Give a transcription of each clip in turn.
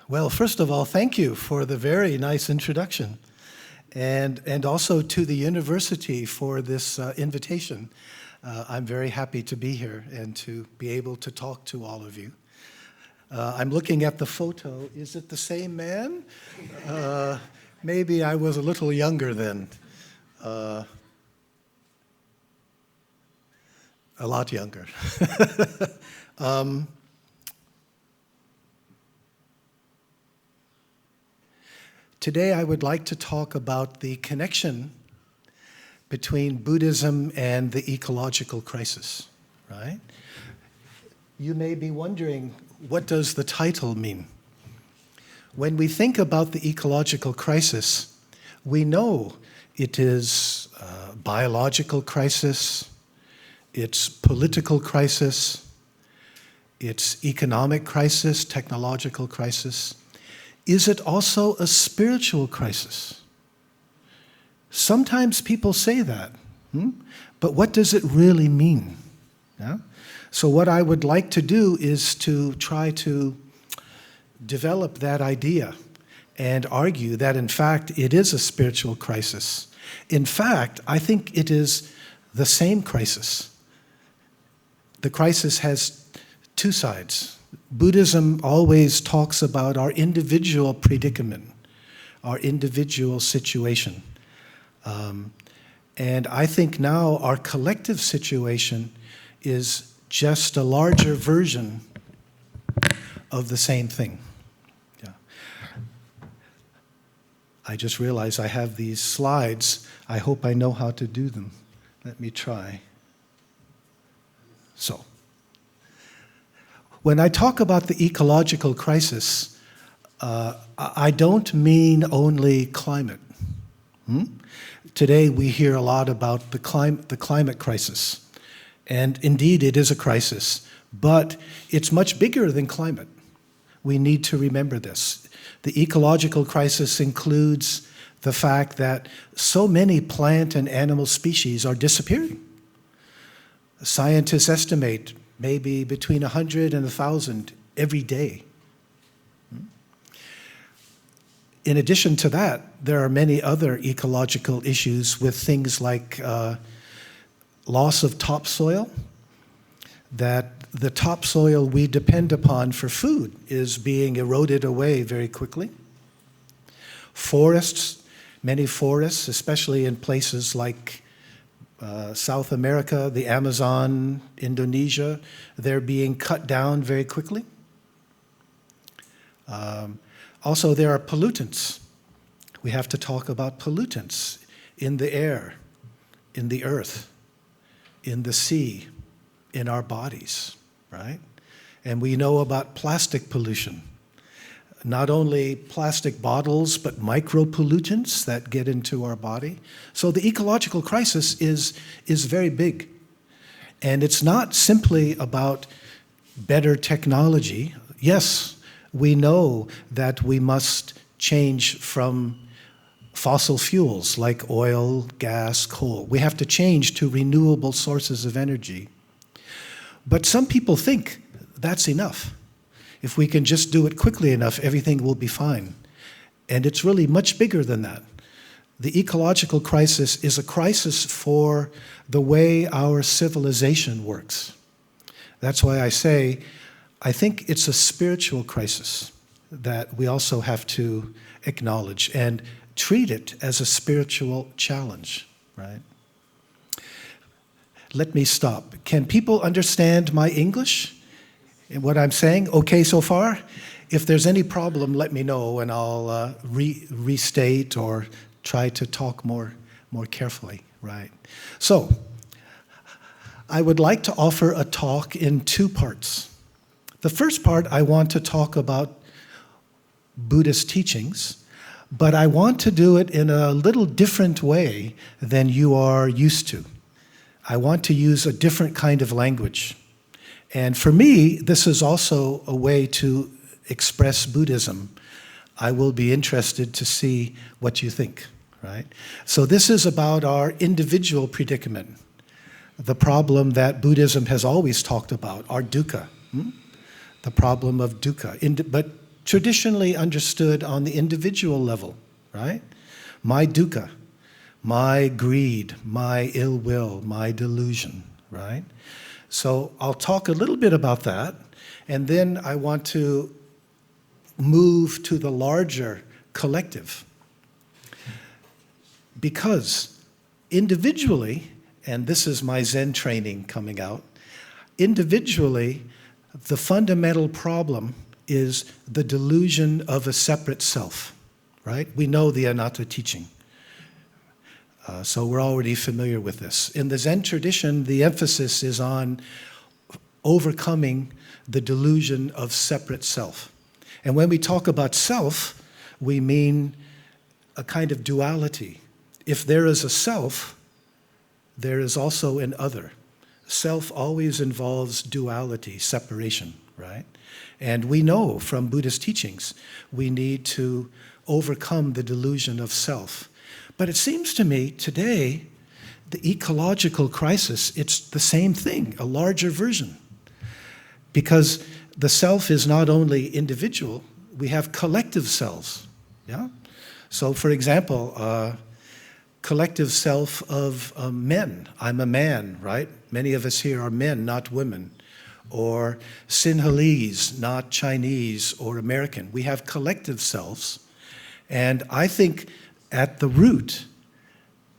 Well, first of all, thank you for the very nice introduction, and also to the university for this invitation. I'm very happy to be here and to be able to talk to all of you. I'm looking at the photo. Is it the same man? Maybe I was a little younger then. A lot younger. Today I would like to talk about the connection between Buddhism and the ecological crisis, right? You may be wondering, what does the title mean? When we think about the ecological crisis, we know it is a biological crisis, it's political crisis, it's economic crisis, technological crisis. Is it also a spiritual crisis? Sometimes people say that, but what does it really mean? Yeah? So what I would like to do is to try to develop that idea and argue that in fact it is a spiritual crisis. In fact, I think it is the same crisis. The crisis has two sides. Buddhism always talks about our individual predicament, our individual situation. And I think now our collective situation is just a larger version of the same thing. Yeah. I just realized I have these slides. I hope I know how to do them. Let me try. So, when I talk about the ecological crisis, I don't mean only climate. Today we hear a lot about the climate crisis. And indeed it is a crisis, but it's much bigger than climate. We need to remember this. The ecological crisis includes the fact that so many plant and animal species are disappearing. Scientists estimate maybe between 100 and 1,000 every day. In addition to that, there are many other ecological issues with things like loss of topsoil, that the topsoil we depend upon for food is being eroded away very quickly. Forests, many forests, especially in places like South America, the Amazon, Indonesia, they're being cut down very quickly. Also, there are pollutants. We have to talk about pollutants in the air, in the earth, in the sea, in our bodies, right? And we know about plastic pollution. Not only plastic bottles, but micropollutants that get into our body. So the ecological crisis is very big. And it's not simply about better technology. Yes, we know that we must change from fossil fuels like oil, gas, coal. We have to change to renewable sources of energy. But some people think that's enough. If we can just do it quickly enough, everything will be fine. And it's really much bigger than that. The ecological crisis is a crisis for the way our civilization works. That's why I say, I think it's a spiritual crisis that we also have to acknowledge and treat it as a spiritual challenge, right? Let me stop. Can people understand my English? What I'm saying, okay so far? If there's any problem, let me know and I'll restate or try to talk more carefully, right? So, I would like to offer a talk in two parts. The first part, I want to talk about Buddhist teachings, but I want to do it in a little different way than you are used to. I want to use a different kind of language. And for me, this is also a way to express Buddhism. I will be interested to see what you think, right? So this is about our individual predicament, the problem that Buddhism has always talked about, our dukkha, the problem of dukkha. But traditionally understood on the individual level, right? My dukkha, my greed, my ill will, my delusion, right? So I'll talk a little bit about that, and then I want to move to the larger collective. Because individually, and this is my Zen training coming out, individually, the fundamental problem is the delusion of a separate self, right? We know the anatta teaching. So we're already familiar with this. In the Zen tradition, the emphasis is on overcoming the delusion of separate self. And when we talk about self, we mean a kind of duality. If there is a self, there is also an other. Self always involves duality, separation, right? And we know from Buddhist teachings, we need to overcome the delusion of self. But it seems to me today, the ecological crisis, it's the same thing, a larger version. Because the self is not only individual, we have collective selves, yeah? So for example, collective self of men. I'm a man, right? Many of us here are men, not women. Or Sinhalese, not Chinese or American. We have collective selves. And I think at the root,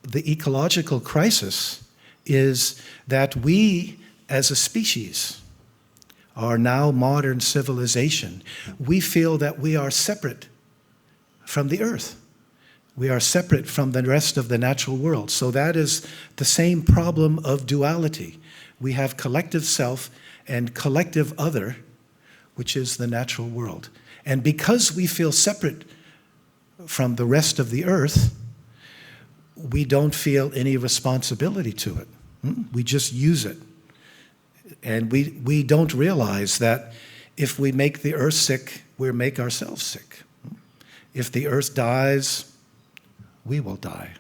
the ecological crisis is that we as a species, our now modern civilization, we feel that we are separate from the earth. We are separate from the rest of the natural world. So that is the same problem of duality. We have collective self and collective other, which is the natural world. And because we feel separate from the rest of the earth, we don't feel any responsibility to it. We just use it. And we don't realize that if we make the earth sick, we make ourselves sick. If the earth dies, we will die.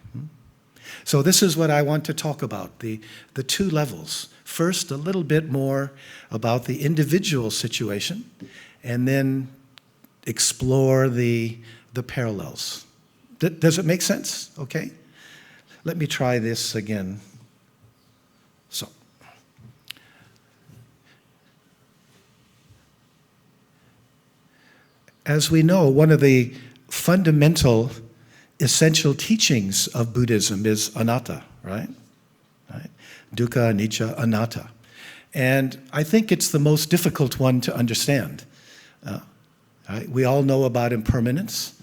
So this is what I want to talk about, the two levels. First, a little bit more about the individual situation, and then explore the parallels. Does it make sense? Okay. Let me try this again. So, as we know, one of the fundamental essential teachings of Buddhism is anatta, right? Dukkha, anicca, anatta. And I think it's the most difficult one to understand. Right? We all know about impermanence.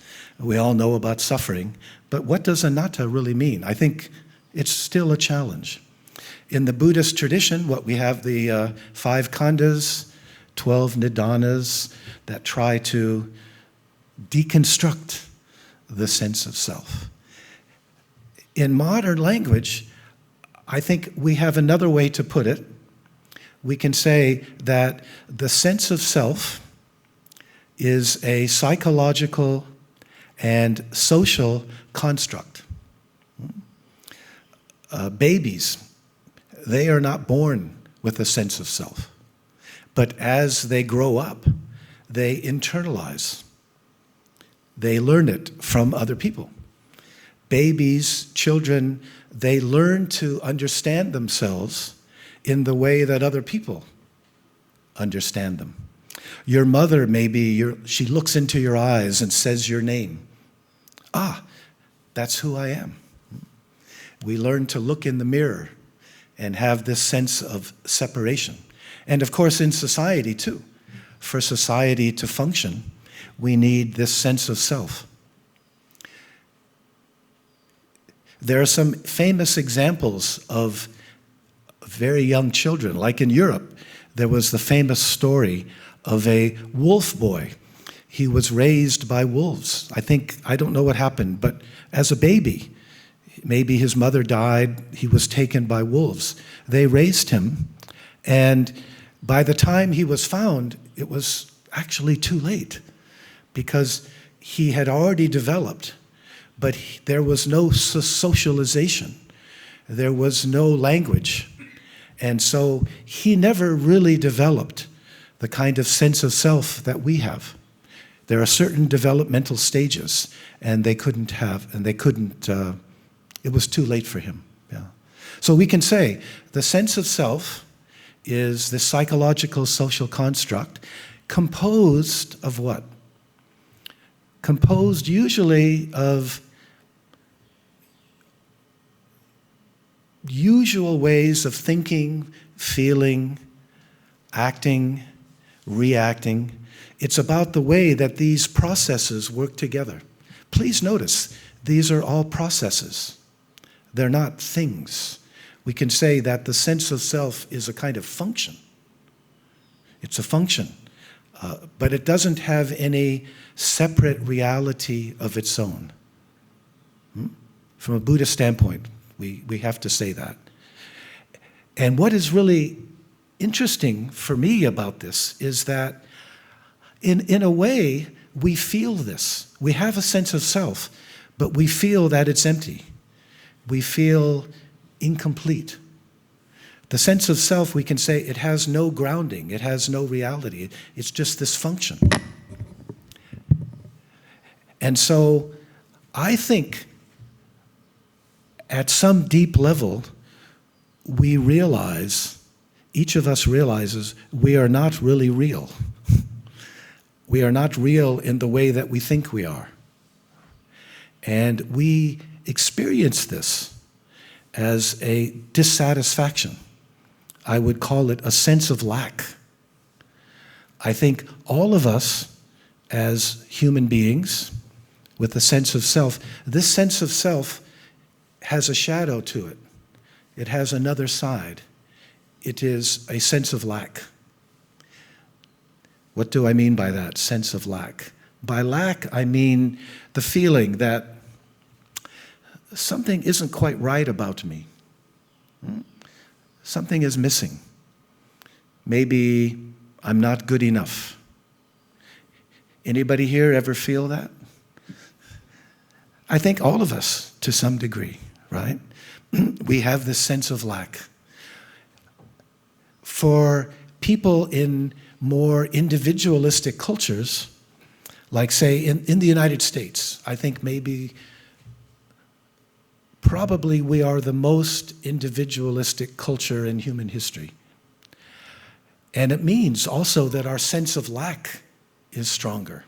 We all know about suffering. But what does anatta really mean? I think it's still a challenge. In the Buddhist tradition, what we have the 5 khandhas, 12 nidanas that try to deconstruct the sense of self. In modern language, I think we have another way to put it. We can say that the sense of self is a psychological and social construct. Babies, they are not born with a sense of self. But as they grow up, they internalize. They learn it from other people. Babies, children, they learn to understand themselves in the way that other people understand them. Your mother, she looks into your eyes and says your name. Ah, that's who I am. We learn to look in the mirror and have this sense of separation. And of course in society too. For society to function, we need this sense of self. There are some famous examples of very young children. Like in Europe, there was the famous story of a wolf boy. He was raised by wolves. I don't know what happened, but as a baby, maybe his mother died, he was taken by wolves. They raised him, and by the time he was found, it was actually too late because he had already developed, but there was no socialization. There was no language. And so he never really developed the kind of sense of self that we have. There are certain developmental stages, and it was too late for him. Yeah. So we can say the sense of self is this psychological social construct composed of what? Composed usually of usual ways of thinking, feeling, acting, reacting. It's about the way that these processes work together. Please notice, these are all processes. They're not things. We can say that the sense of self is a kind of function. It's a function, but it doesn't have any separate reality of its own. From a Buddhist standpoint, we have to say that. And what is really interesting for me about this is that in a way, we feel this. We have a sense of self, but we feel that it's empty. We feel incomplete. The sense of self, we can say, it has no grounding. It has no reality. It's just this function. And so I think at some deep level, we realize, each of us realizes, we are not really real. We are not real in the way that we think we are. And we experience this as a dissatisfaction. I would call it a sense of lack. I think all of us as human beings with a sense of self, this sense of self has a shadow to it. It has another side. It is a sense of lack. What do I mean by that, sense of lack? By lack, I mean the feeling that something isn't quite right about me. Something is missing. Maybe I'm not good enough. Anybody here ever feel that? I think all of us, to some degree, right? We have this sense of lack. For people in more individualistic cultures, like say in the United States, I think probably we are the most individualistic culture in human history. And it means also that our sense of lack is stronger.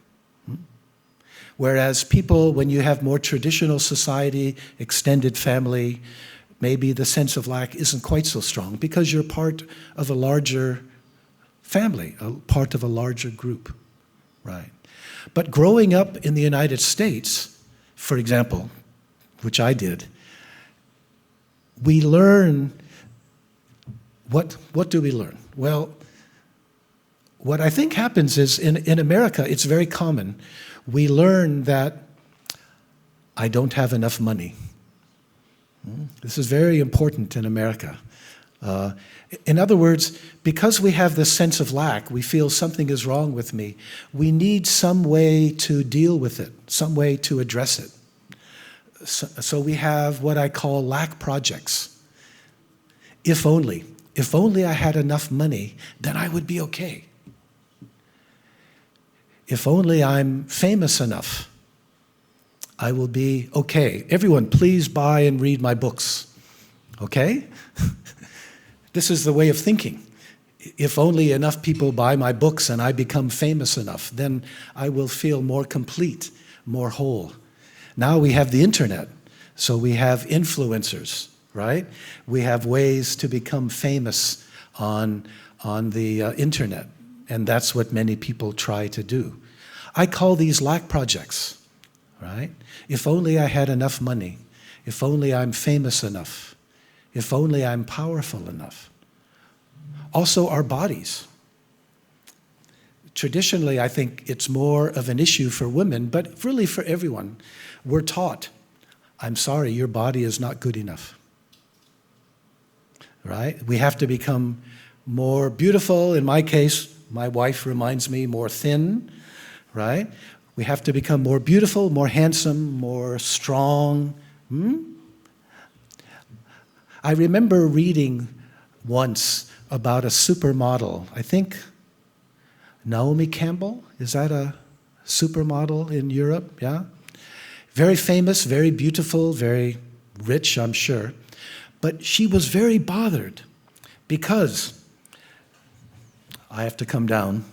Whereas people, when you have more traditional society, extended family, maybe the sense of lack isn't quite so strong because you're part of a larger family, a part of a larger group, right? But growing up in the United States, for example, which I did, we learn, what do we learn? Well, what I think happens is in America, it's very common. We learn that I don't have enough money. This is very important in America. In other words, because we have this sense of lack, we feel something is wrong with me, we need some way to deal with it, some way to address it. So we have what I call lack projects. If only I had enough money, then I would be okay. If only I'm famous enough, I will be okay. Everyone, please buy and read my books, okay? This is the way of thinking. If only enough people buy my books and I become famous enough, then I will feel more complete, more whole. Now we have the internet, so we have influencers, right? We have ways to become famous on the internet, and that's what many people try to do. I call these lack projects, right? If only I had enough money, if only I'm famous enough, if only I'm powerful enough. Also our bodies. Traditionally, I think it's more of an issue for women, but really for everyone. We're taught, I'm sorry, your body is not good enough, right? We have to become more beautiful. In my case, my wife reminds me, more thin, right? We have to become more beautiful, more handsome, more strong. I remember reading once about a supermodel. I think Naomi Campbell, is that a supermodel in Europe, yeah? Very famous, very beautiful, very rich, I'm sure. But she was very bothered because, I have to come down.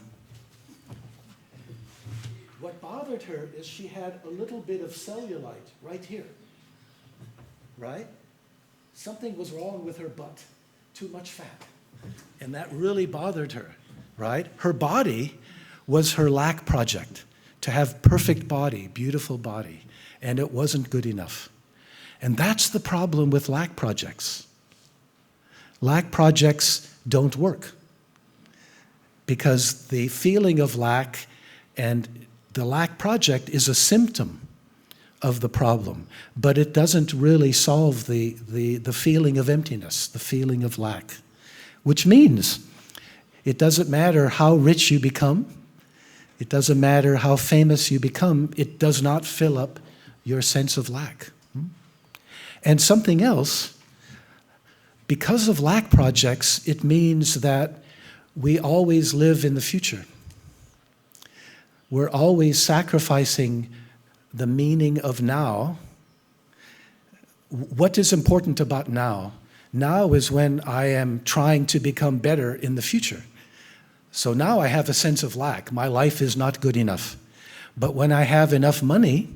What bothered her is she had a little bit of cellulite right here, right? Something was wrong with her butt, too much fat. And that really bothered her, right? Her body was her lack project, to have perfect body, beautiful body, and it wasn't good enough. And that's the problem with lack projects. Lack projects don't work because the feeling of lack and the lack project is a symptom of the problem, but it doesn't really solve the feeling of emptiness, the feeling of lack, which means it doesn't matter how rich you become, it doesn't matter how famous you become, it does not fill up your sense of lack. And something else, because of lack projects, it means that we always live in the future. We're always sacrificing the meaning of now. What is important about now? Now is when I am trying to become better in the future. So now I have a sense of lack. My life is not good enough. But when I have enough money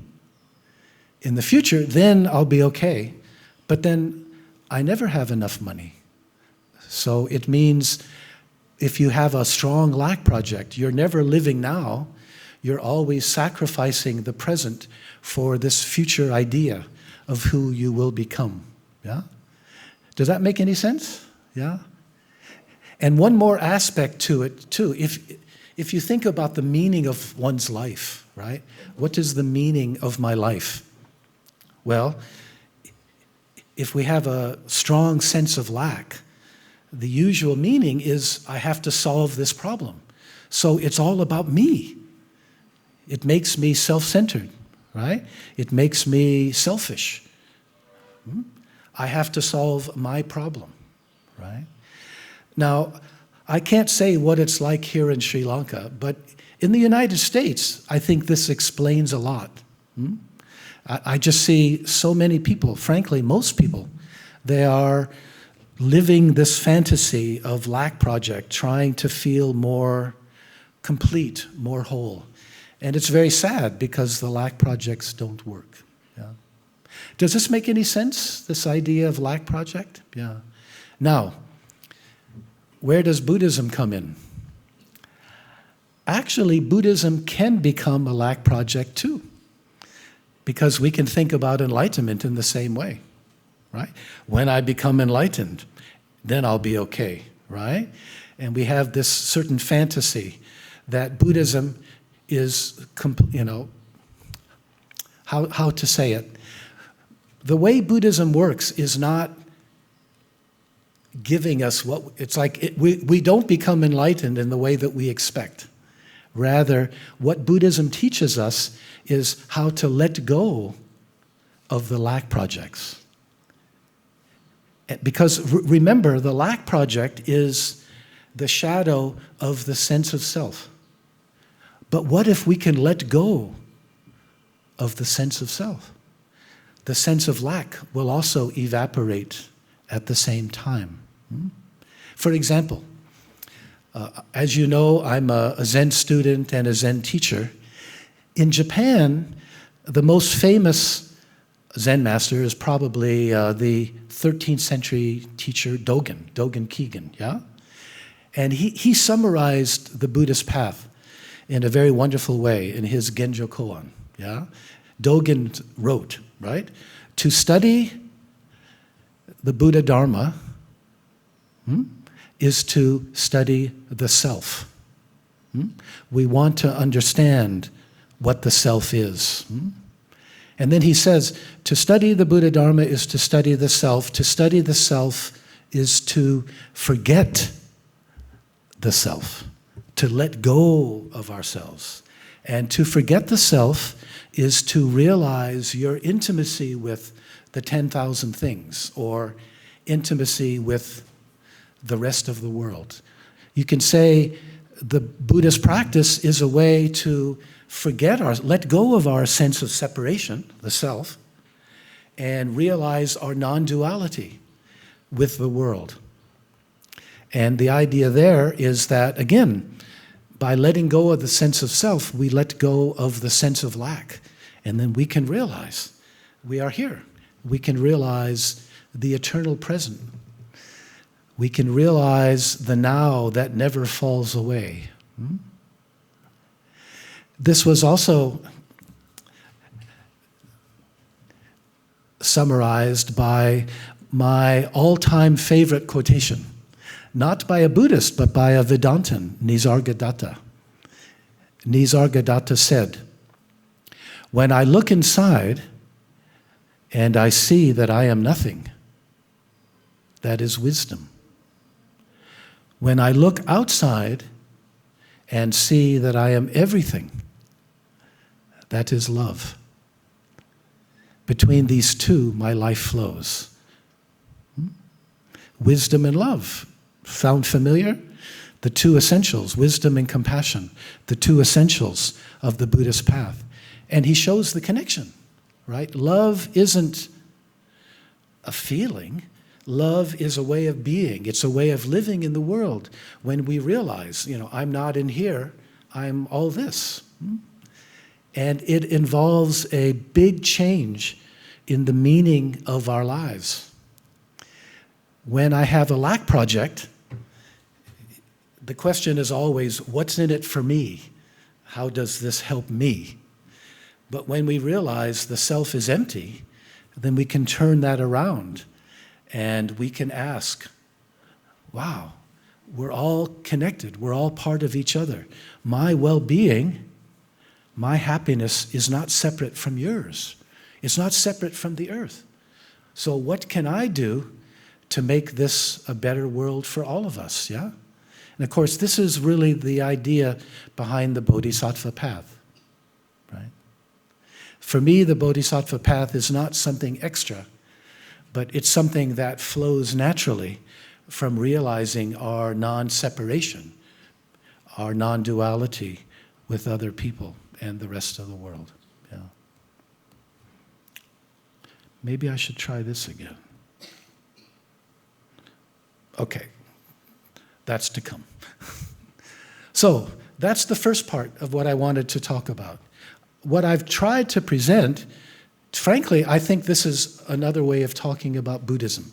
in the future, then I'll be okay. But then I never have enough money. So it means if you have a strong lack project, you're never living now. You're always sacrificing the present for this future idea of who you will become. Yeah? Does that make any sense? Yeah? And one more aspect to it, too. If you think about the meaning of one's life, right? What is the meaning of my life? Well, if we have a strong sense of lack, the usual meaning is I have to solve this problem. So it's all about me. It makes me self-centered, right? It makes me selfish. I have to solve my problem, right? Now, I can't say what it's like here in Sri Lanka, but in the United States, I think this explains a lot. I just see so many people, frankly, most people, they are living this fantasy of lack project, trying to feel more complete, more whole. And it's very sad because the lack projects don't work. Yeah. Does this make any sense, this idea of lack project? Yeah. Now, where does Buddhism come in? Actually, Buddhism can become a lack project too, because we can think about enlightenment in the same way, right? When I become enlightened, then I'll be okay, right? And we have this certain fantasy that Buddhism is, how to say it? The way Buddhism works is not giving us what, it's like we don't become enlightened in the way that we expect. Rather, what Buddhism teaches us is how to let go of the lack projects. Because remember, the lack project is the shadow of the sense of self. But what if we can let go of the sense of self? The sense of lack will also evaporate at the same time. For example, as you know, I'm a Zen student and a Zen teacher. In Japan, the most famous Zen master is probably the 13th century teacher Dogen Kegan, yeah? And he summarized the Buddhist path in a very wonderful way in his Genjo Koan, yeah? Dogen wrote, right? To study the Buddha Dharma is to study the self. We want to understand what the self is. And then he says, to study the Buddha Dharma is to study the self. To study the self is to forget the self, to let go of ourselves. And to forget the self is to realize your intimacy with the 10,000 things, or intimacy with the rest of the world. You can say the Buddhist practice is a way to let go of our sense of separation, the self, and realize our non-duality with the world. And the idea there is that, again, by letting go of the sense of self, we let go of the sense of lack. And then we can realize we are here. We can realize the eternal present. We can realize the now that never falls away. This was also summarized by my all-time favorite quotation, not by a Buddhist, but by a Vedantin, Nisargadatta. Nisargadatta said, "When I look inside and I see that I am nothing, that is wisdom. When I look outside and see that I am everything, that is love. Between these two, my life flows." Wisdom and love. Sound familiar? The two essentials, wisdom and compassion, the two essentials of the Buddhist path. And he shows the connection, right? Love isn't a feeling. Love is a way of being. It's a way of living in the world when we realize, I'm not in here, I'm all this. And it involves a big change in the meaning of our lives. When I have a lack project, the question is always, what's in it for me? How does this help me? But when we realize the self is empty, then we can turn that around and we can ask, wow, we're all connected. We're all part of each other. My well-being, my happiness is not separate from yours. It's not separate from the earth. So what can I do to make this a better world for all of us, yeah? And of course, this is really the idea behind the Bodhisattva path, right? For me, the Bodhisattva path is not something extra, but it's something that flows naturally from realizing our non-separation, our non-duality with other people and the rest of the world, yeah. Maybe I should try this again. Okay. That's to come. So that's the first part of what I wanted to talk about. What I've tried to present, frankly, I think this is another way of talking about Buddhism,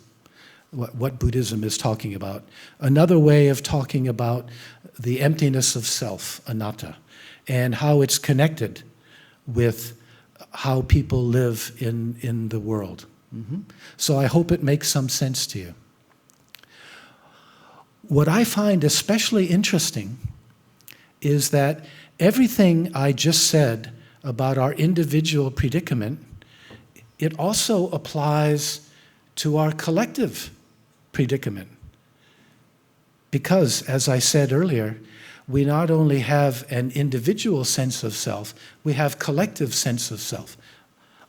what Buddhism is talking about. Another way of talking about the emptiness of self, anatta, and how it's connected with how people live in the world. So I hope it makes some sense to you. What I find especially interesting is that everything I just said about our individual predicament, it also applies to our collective predicament. Because, as I said earlier, we not only have an individual sense of self, we have collective sense of self.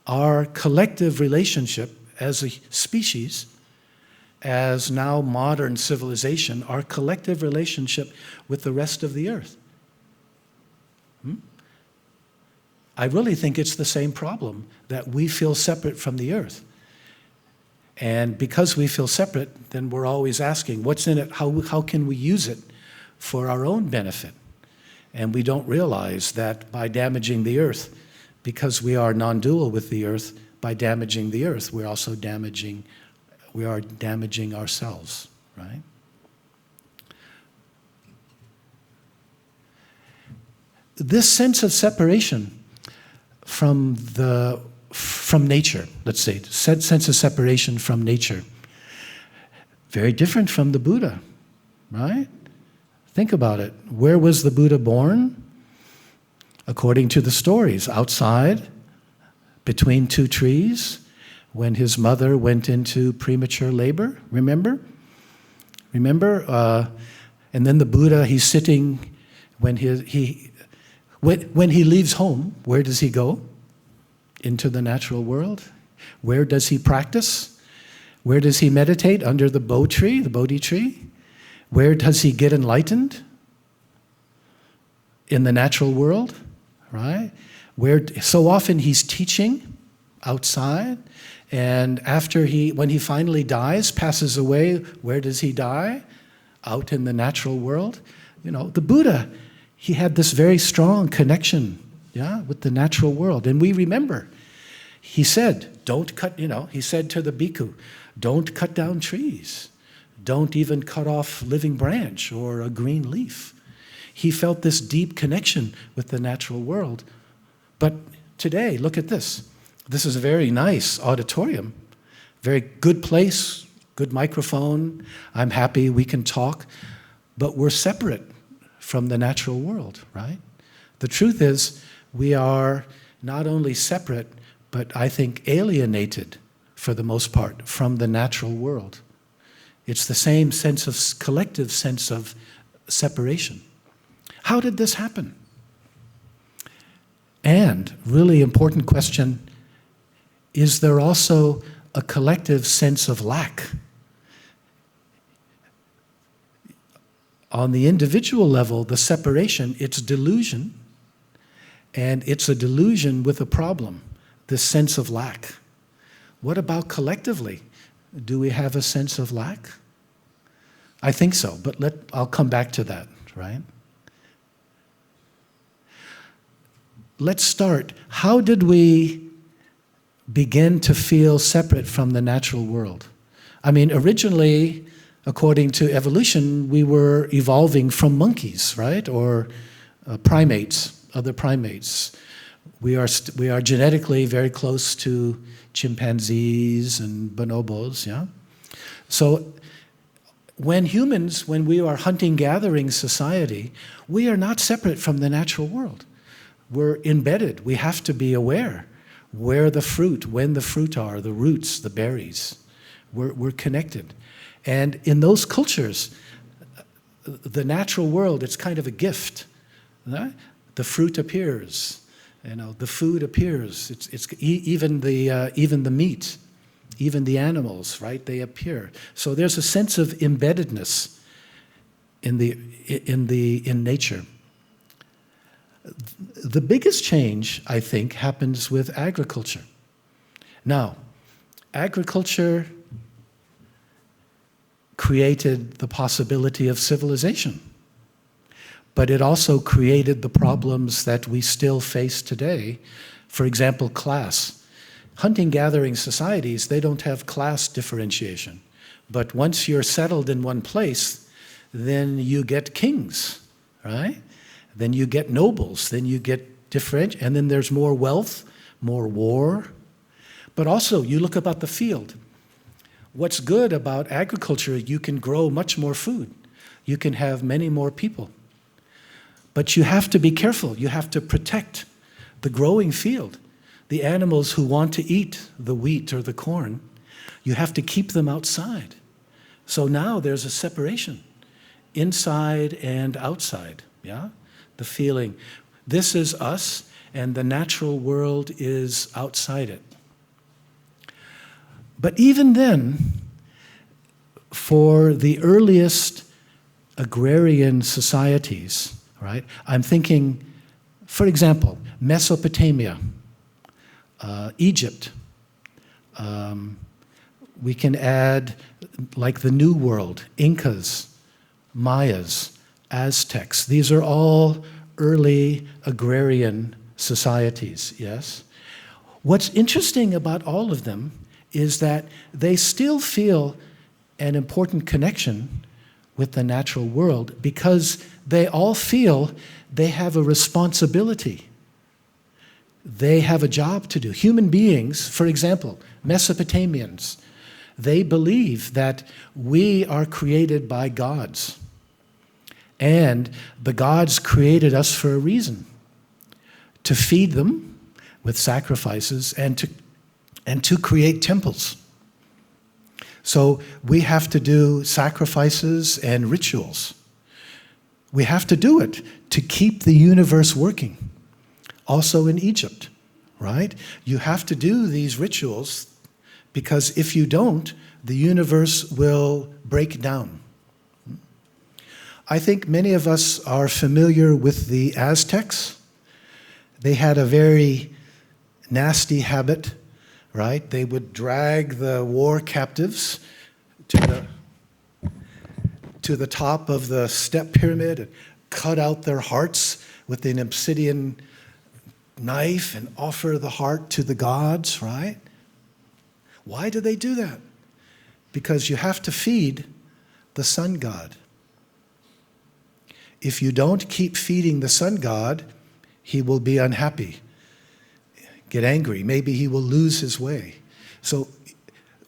Our collective relationship as a species, as now modern civilization, our collective relationship with the rest of the earth. I really think it's the same problem, that we feel separate from the earth. And because we feel separate, then we're always asking, what's in it? How can we use it for our own benefit? And we don't realize that by damaging the earth, because we are non-dual with the earth, by damaging the earth, we are damaging ourselves, right? This sense of separation from nature, let's say, sense of separation from nature, very different from the Buddha, right? Think about it. Where was the Buddha born? According to the stories, outside, between two trees, when his mother went into premature labor, remember? And then the Buddha, he's sitting, when he leaves home, where does he go? Into the natural world. Where does he practice? Where does he meditate? Under the Bodhi tree? Where does he get enlightened? In the natural world, right? Where so often he's teaching outside, and when he finally dies, passes away, where does he die? Out in the natural world. The Buddha, he had this very strong connection, with the natural world. And we remember, he said, he said to the bhikkhu, don't cut down trees. Don't even cut off living branch or a green leaf. He felt this deep connection with the natural world. But today, look at this. This is a very nice auditorium, very good place, good microphone. I'm happy we can talk, but we're separate from the natural world, right? The truth is, we are not only separate, but I think alienated, for the most part, from the natural world. It's the same collective sense of separation. How did this happen? And, really important question, is there also a collective sense of lack? On the individual level, the separation, it's delusion, and it's a delusion with a problem, this sense of lack. What about collectively? Do we have a sense of lack? I think so, but I'll come back to that, right? Let's start. How did we begin to feel separate from the natural world? I mean, originally, according to evolution, we were evolving from monkeys, right? Or primates, other primates. We are genetically very close to chimpanzees and bonobos, yeah? So when we are hunting-gathering society, we are not separate from the natural world. We're embedded. We have to be aware when the fruit are, the roots, the berries. We're connected. And in those cultures, the natural world, it's kind of a gift. Right? The fruit appears, the food appears. It's even the meat, even the animals, right? They appear. So there's a sense of embeddedness in nature. The biggest change, I think, happens with agriculture. Now, agriculture created the possibility of civilization, but it also created the problems that we still face today. For example, class. Hunting-gathering societies, they don't have class differentiation. But once you're settled in one place, then you get kings, right? Then you get nobles, then you get different, and then there's more wealth, more war. But also, you look about the field. What's good about agriculture, you can grow much more food. You can have many more people. But you have to be careful. You have to protect the growing field. The animals who want to eat the wheat or the corn, you have to keep them outside. So now there's a separation, inside and outside, yeah? The feeling, this is us, and the natural world is outside it. But even then, for the earliest agrarian societies, right? I'm thinking, for example, Mesopotamia, Egypt. We can add, like the New World, Incas, Mayas, Aztecs. These are all early agrarian societies, yes? What's interesting about all of them is that they still feel an important connection with the natural world because they all feel they have a responsibility. They have a job to do. Human beings, for example, Mesopotamians, they believe that we are created by gods. And the gods created us for a reason, to feed them with sacrifices and to create temples. So we have to do sacrifices and rituals. We have to do it to keep the universe working. Also in Egypt, right? You have to do these rituals because if you don't, the universe will break down. I think many of us are familiar with the Aztecs. They had a very nasty habit, right? They would drag the war captives to the top of the step pyramid and cut out their hearts with an obsidian knife and offer the heart to the gods, right? Why do they do that? Because you have to feed the sun god. If you don't keep feeding the sun god, he will be unhappy, get angry. Maybe he will lose his way. So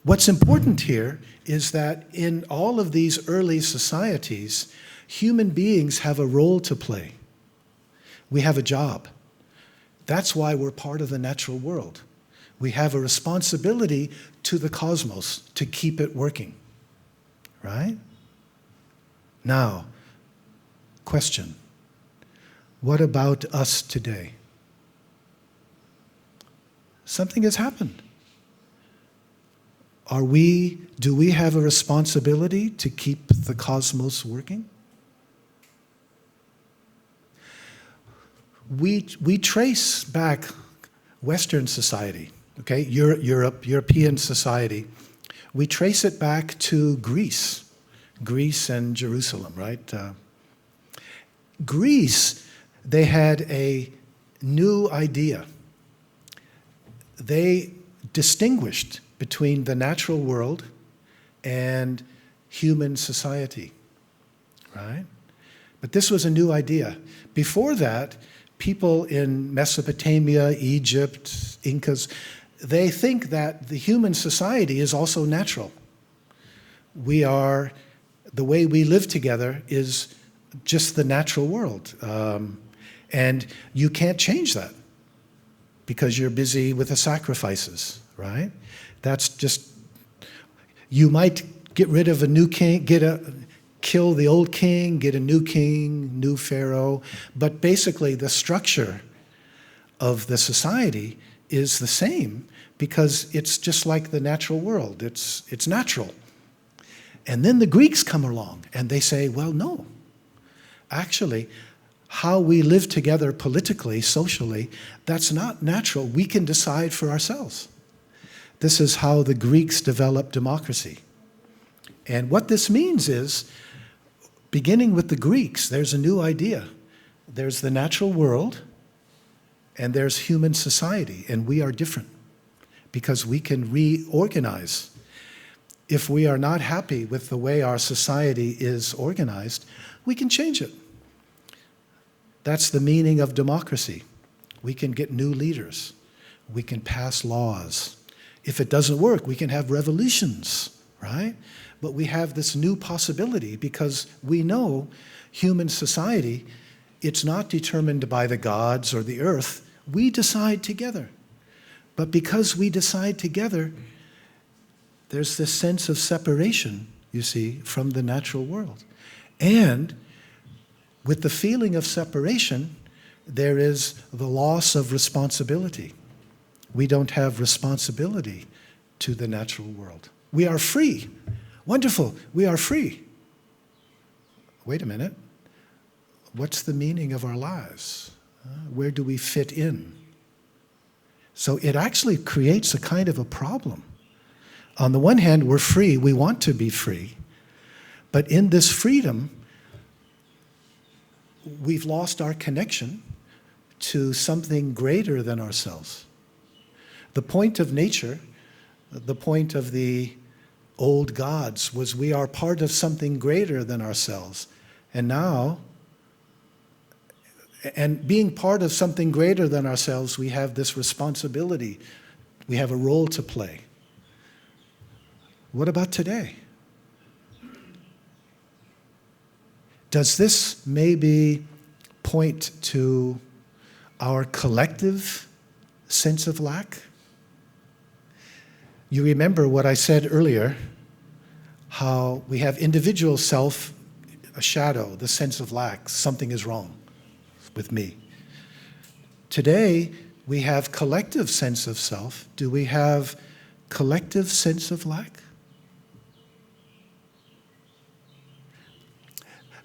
what's important here is that in all of these early societies, human beings have a role to play. We have a job. That's why we're part of the natural world. We have a responsibility to the cosmos to keep it working, right? Now, question. What about us today? Something has happened. Do we have a responsibility to keep the cosmos working? We trace back Western society, okay, European society. We trace it back to Greece and Jerusalem, right? Greece, they had a new idea. They distinguished between the natural world and human society, right? But this was a new idea. Before that, people in Mesopotamia, Egypt, Incas, they think that the human society is also natural. The way we live together is just the natural world. And you can't change that because you're busy with the sacrifices, right? That's just, you might get rid of a new king, kill the old king, get a new king, new pharaoh, but basically the structure of the society is the same because it's just like the natural world. It's natural. And then the Greeks come along and they say, well, no. Actually, how we live together politically, socially, that's not natural. We can decide for ourselves. This is how the Greeks developed democracy. And what this means is, beginning with the Greeks, there's a new idea. There's the natural world, and there's human society, and we are different because we can reorganize. If we are not happy with the way our society is organized, we can change it. That's the meaning of democracy. We can get new leaders. We can pass laws. If it doesn't work, we can have revolutions, right? But we have this new possibility because we know human society, it's not determined by the gods or the earth. We decide together. But because we decide together, there's this sense of separation, you see, from the natural world. And with the feeling of separation, there is the loss of responsibility. We don't have responsibility to the natural world. We are free. Wonderful, we are free. Wait a minute. What's the meaning of our lives? Where do we fit in? So it actually creates a kind of a problem. On the one hand, we're free, we want to be free. But in this freedom, we've lost our connection to something greater than ourselves. The point of nature, the point of the old gods was we are part of something greater than ourselves. And now, and being part of something greater than ourselves, we have this responsibility. We have a role to play. What about today? Does this maybe point to our collective sense of lack? You remember what I said earlier, how we have individual self, a shadow, the sense of lack, something is wrong with me. Today, we have collective sense of self. Do we have collective sense of lack?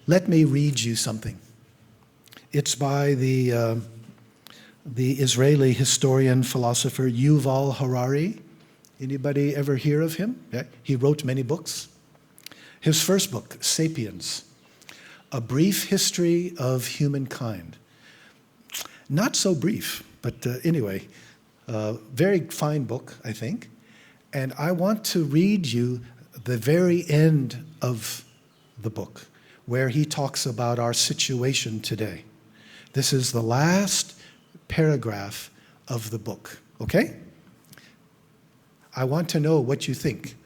Let me read you something. It's by the the Israeli historian, philosopher Yuval Harari. Anybody ever hear of him? Yeah. He wrote many books. His first book, Sapiens, A Brief History of Humankind. Not so brief, but anyway, very fine book, I think. And I want to read you the very end of the book, where he talks about our situation today. This is the last paragraph of the book, okay? I want to know what you think.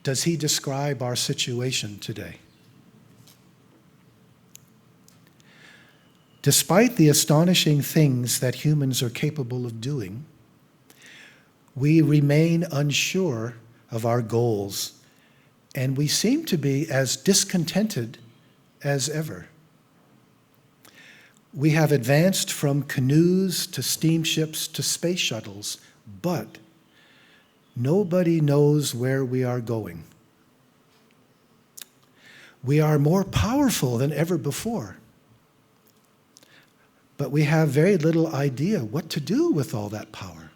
Does he describe our situation today? Despite the astonishing things that humans are capable of doing, we remain unsure of our goals, and we seem to be as discontented as ever. We have advanced from canoes to steamships to space shuttles, but nobody knows where we are going. We are more powerful than ever before, but we have very little idea what to do with all that power.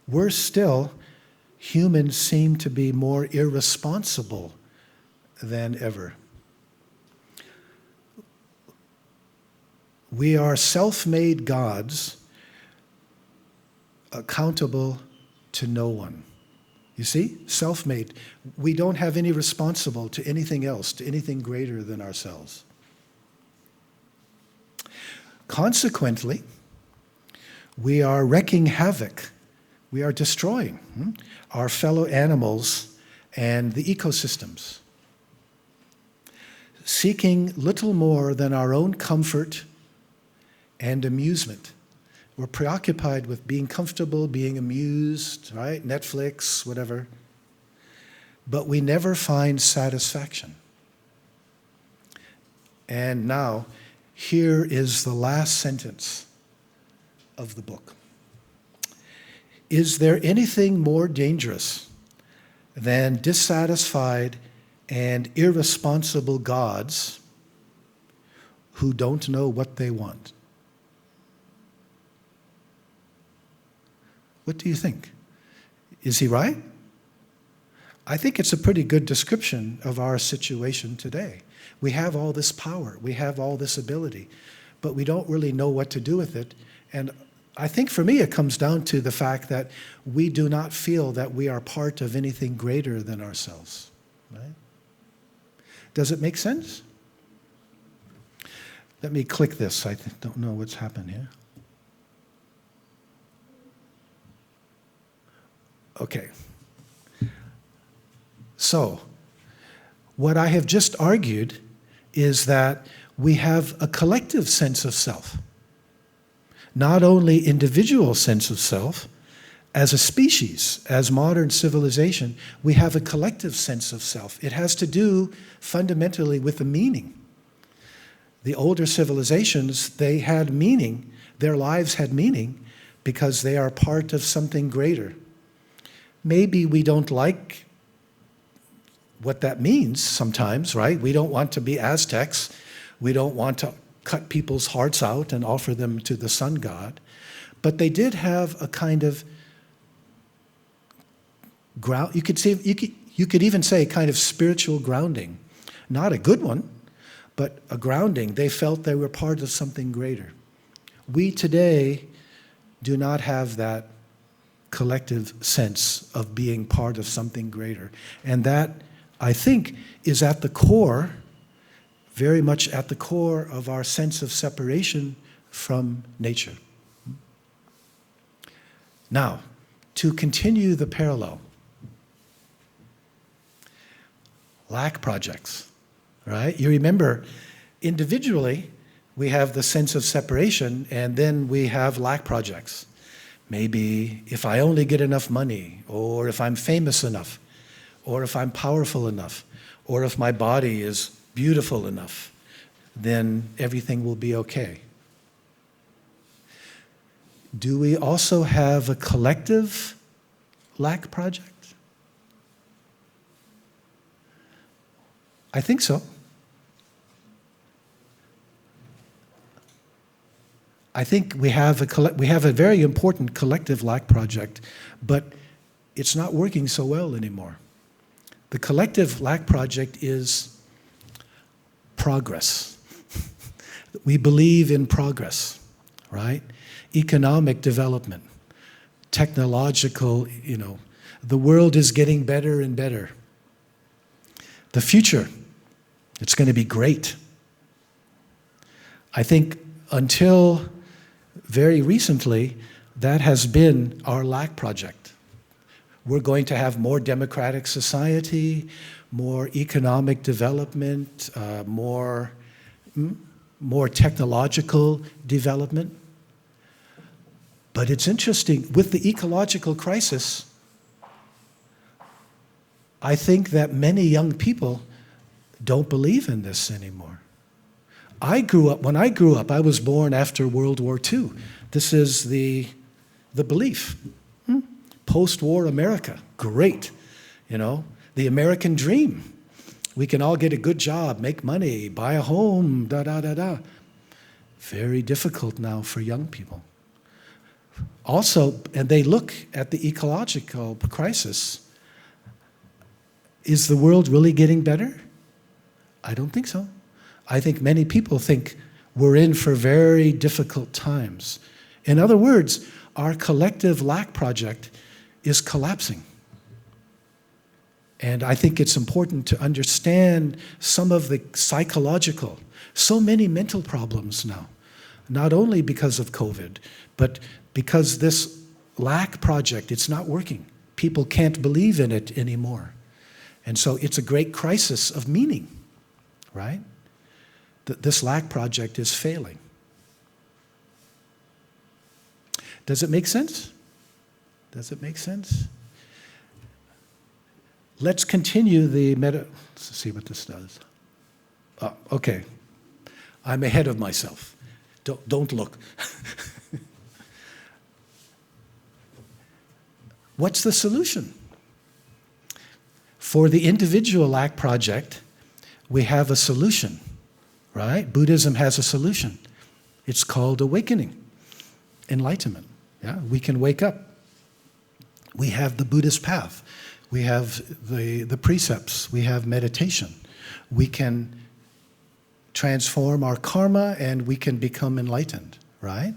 Worse still, humans seem to be more irresponsible than ever. We are self-made gods, accountable to no one. You see? Self-made. We don't have any responsible to anything else, to anything greater than ourselves. Consequently, we are wreaking havoc. We are destroying our fellow animals and the ecosystems, seeking little more than our own comfort and amusement. We're preoccupied with being comfortable, being amused, right? Netflix, whatever. But we never find satisfaction. And now, here is the last sentence of the book. Is there anything more dangerous than dissatisfied and irresponsible gods who don't know what they want? What do you think? Is he right? I think it's a pretty good description of our situation today. We have all this power, we have all this ability, but we don't really know what to do with it. And I think for me it comes down to the fact that we do not feel that we are part of anything greater than ourselves. Right? Does it make sense? Let me click this. I don't know what's happened here. Okay. So, what I have just argued is that we have a collective sense of self. Not only individual sense of self, as a species, as modern civilization, we have a collective sense of self. It has to do fundamentally with the meaning. The older civilizations, they had meaning. Their lives had meaning because they are part of something greater. Maybe we don't like what that means sometimes, right? We don't want to be Aztecs. We don't want to cut people's hearts out and offer them to the sun god. But they did have a kind of ground, you could even say kind of spiritual grounding. Not a good one, but a grounding. They felt they were part of something greater. We today do not have that collective sense of being part of something greater. And that, I think, is at the core, very much at the core of our sense of separation from nature. Now, to continue the parallel, lack projects, right? You remember, individually, we have the sense of separation, and then we have lack projects. Maybe if I only get enough money, or if I'm famous enough, or if I'm powerful enough, or if my body is beautiful enough, then everything will be okay. Do we also have a collective lack project? I think so. I think we have a very important collective lack project, but it's not working so well anymore. The collective lack project is progress. We believe in progress, right? Economic development, technological, the world is getting better and better. The future, it's going to be great. I think until very recently, that has been our lack project. We're going to have more democratic society, more economic development, more technological development. But it's interesting, with the ecological crisis, I think that many young people don't believe in this anymore. When I grew up, I was born after World War II. This is the belief. Post-war America, great. The American dream. We can all get a good job, make money, buy a home, da-da-da-da. Very difficult now for young people. Also, and they look at the ecological crisis. Is the world really getting better? I don't think so. I think many people think we're in for very difficult times. In other words, our collective lack project is collapsing. And I think it's important to understand some of the psychological, so many mental problems now, not only because of COVID, but because this lack project, it's not working. People can't believe in it anymore. And so it's a great crisis of meaning, right? This lack project is failing. Does it make sense? Does it make sense? Let's continue let's see what this does. Okay. I'm ahead of myself. Don't look. What's the solution? For the individual lack project, we have a solution. Right? Buddhism has a solution. It's called awakening, enlightenment. Yeah? We can wake up. We have the Buddhist path. We have the precepts. We have meditation. We can transform our karma and we can become enlightened, right?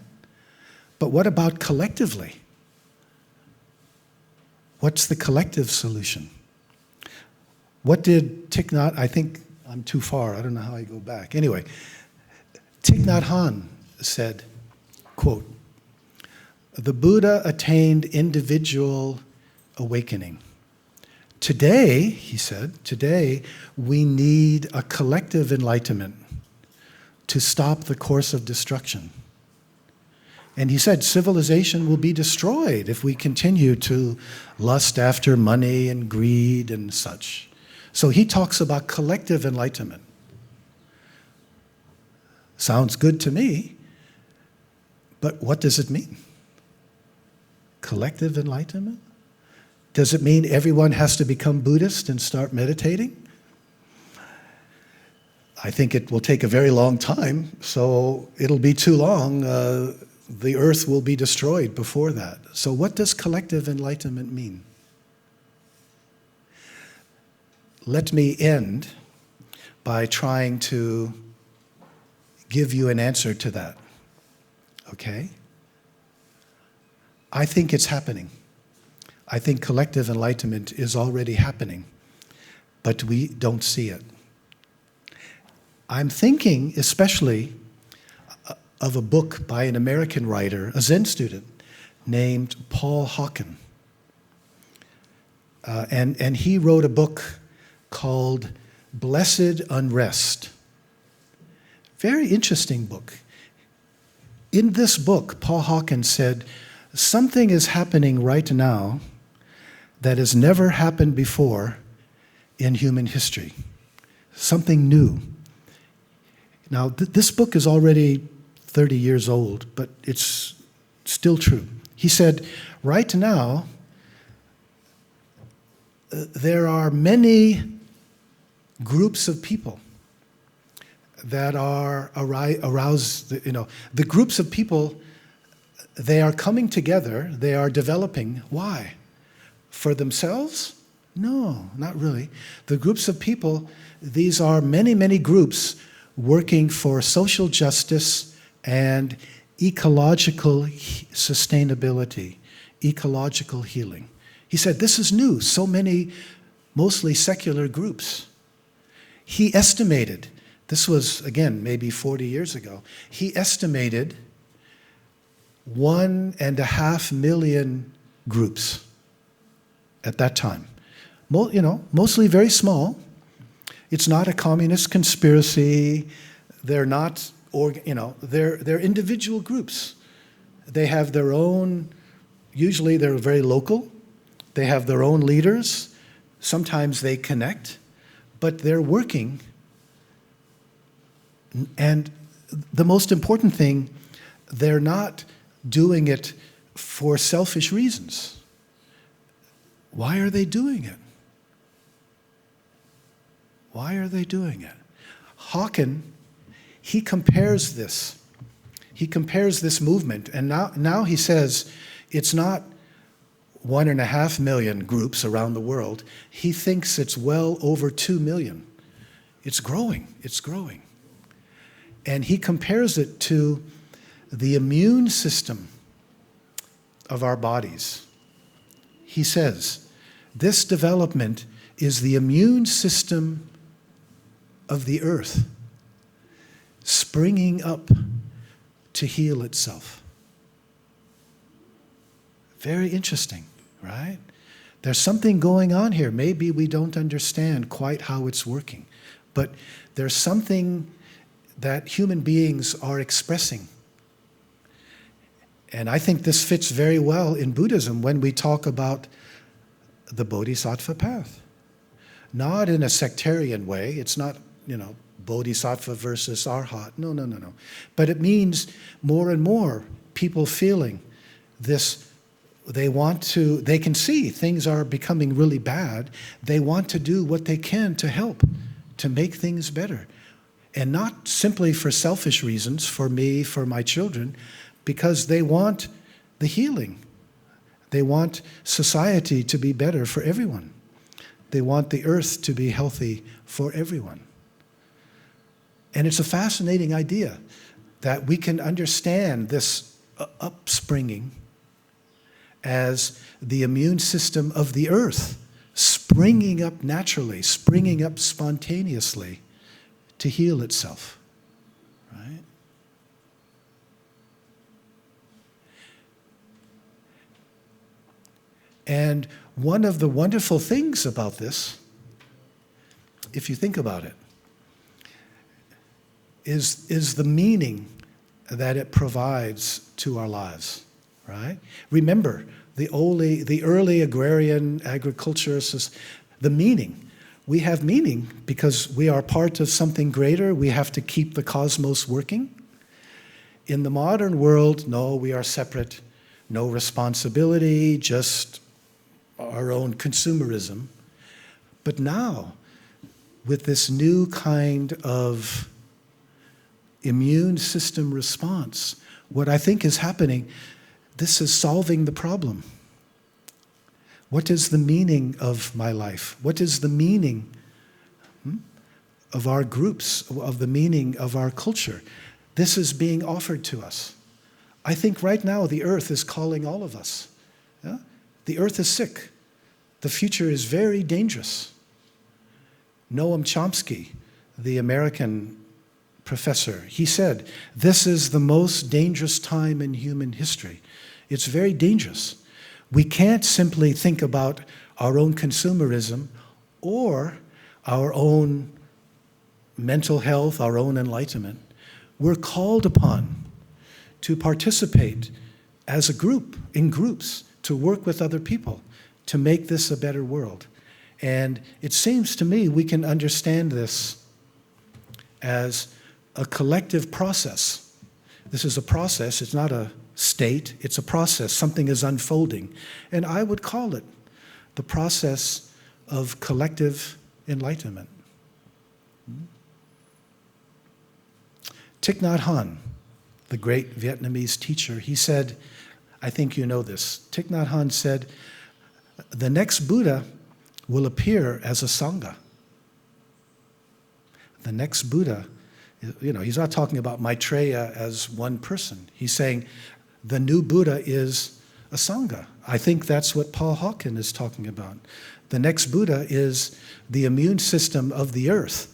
But what about collectively? What's the collective solution? What did Thich Nhat, I think I'm too far, I don't know how I go back. Anyway, Thich Nhat Hanh said, quote, "The Buddha attained individual awakening. Today," he said, "today we need a collective enlightenment to stop the course of destruction." And he said, civilization will be destroyed if we continue to lust after money and greed and such. So he talks about collective enlightenment. Sounds good to me, but what does it mean? Collective enlightenment? Does it mean everyone has to become Buddhist and start meditating? I think it will take a very long time, so it'll be too long. The earth will be destroyed before that. So what does collective enlightenment mean? Let me end by trying to give you an answer to that, okay? I think it's happening. I think collective enlightenment is already happening, but we don't see it. I'm thinking especially of a book by an American writer, a Zen student, named Paul Hawken. And he wrote a book called Blessed Unrest. Very interesting book. In this book, Paul Hawken said, something is happening right now that has never happened before in human history. Something new. Now, this book is already 30 years old, but it's still true. He said, right now, there are many groups of people that are aroused, the groups of people, they are coming together, they are developing. Why? For themselves? No, not really. The groups of people, these are many, many groups working for social justice and ecological sustainability, ecological healing. He said, this is new, so many mostly secular groups. He estimated, this was, again, maybe 40 years ago, he estimated 1.5 million groups at that time. Mostly very small. It's not a communist conspiracy. They're not, they're individual groups. They have their own, usually they're very local. They have their own leaders. Sometimes they connect, but they're working. And the most important thing, they're not doing it for selfish reasons. Why are they doing it? Why are they doing it? Hawken, he compares this. He compares this movement, and now he says it's not 1.5 million groups around the world. He thinks it's well over 2 million. It's growing, it's growing. And he compares it to the immune system of our bodies. He says, this development is the immune system of the earth springing up to heal itself. Very interesting, right? There's something going on here. Maybe we don't understand quite how it's working, but there's something that human beings are expressing. And I think this fits very well in Buddhism when we talk about the Bodhisattva path. Not in a sectarian way. It's not, Bodhisattva versus Arhat. No. But it means more and more people feeling this, they can see things are becoming really bad. They want to do what they can to help, to make things better. And not simply for selfish reasons, for me, for my children, because they want the healing. They want society to be better for everyone. They want the earth to be healthy for everyone. And it's a fascinating idea that we can understand this upspringing as the immune system of the earth springing up naturally, springing up spontaneously to heal itself, right? And one of the wonderful things about this, if you think about it, is the meaning that it provides to our lives, right? Remember, the early agrarian agriculturists, the meaning. We have meaning because we are part of something greater. We have to keep the cosmos working. In the modern world, no, we are separate. No responsibility, just our own consumerism. But now, with this new kind of immune system response, what I think is happening, this is solving the problem. What is the meaning of my life? What is the meaning of our groups, of the meaning of our culture? This is being offered to us. I think right now the earth is calling all of us. Yeah? The earth is sick. The future is very dangerous. Noam Chomsky, the American professor, he said, this is the most dangerous time in human history. It's very dangerous. We can't simply think about our own consumerism or our own mental health, our own enlightenment. We're called upon to participate as a group, in groups, to work with other people, to make this a better world. And it seems to me we can understand this as a collective process. This is a process, it's not a state, it's a process. Something is unfolding. And I would call it the process of collective enlightenment. Thich Nhat Hanh, the great Vietnamese teacher, he said, I think you know this, Thich Nhat Hanh said, the next Buddha will appear as a Sangha. The next Buddha, he's not talking about Maitreya as one person. He's saying the new Buddha is a Sangha. I think that's what Paul Hawken is talking about. The next Buddha is the immune system of the earth,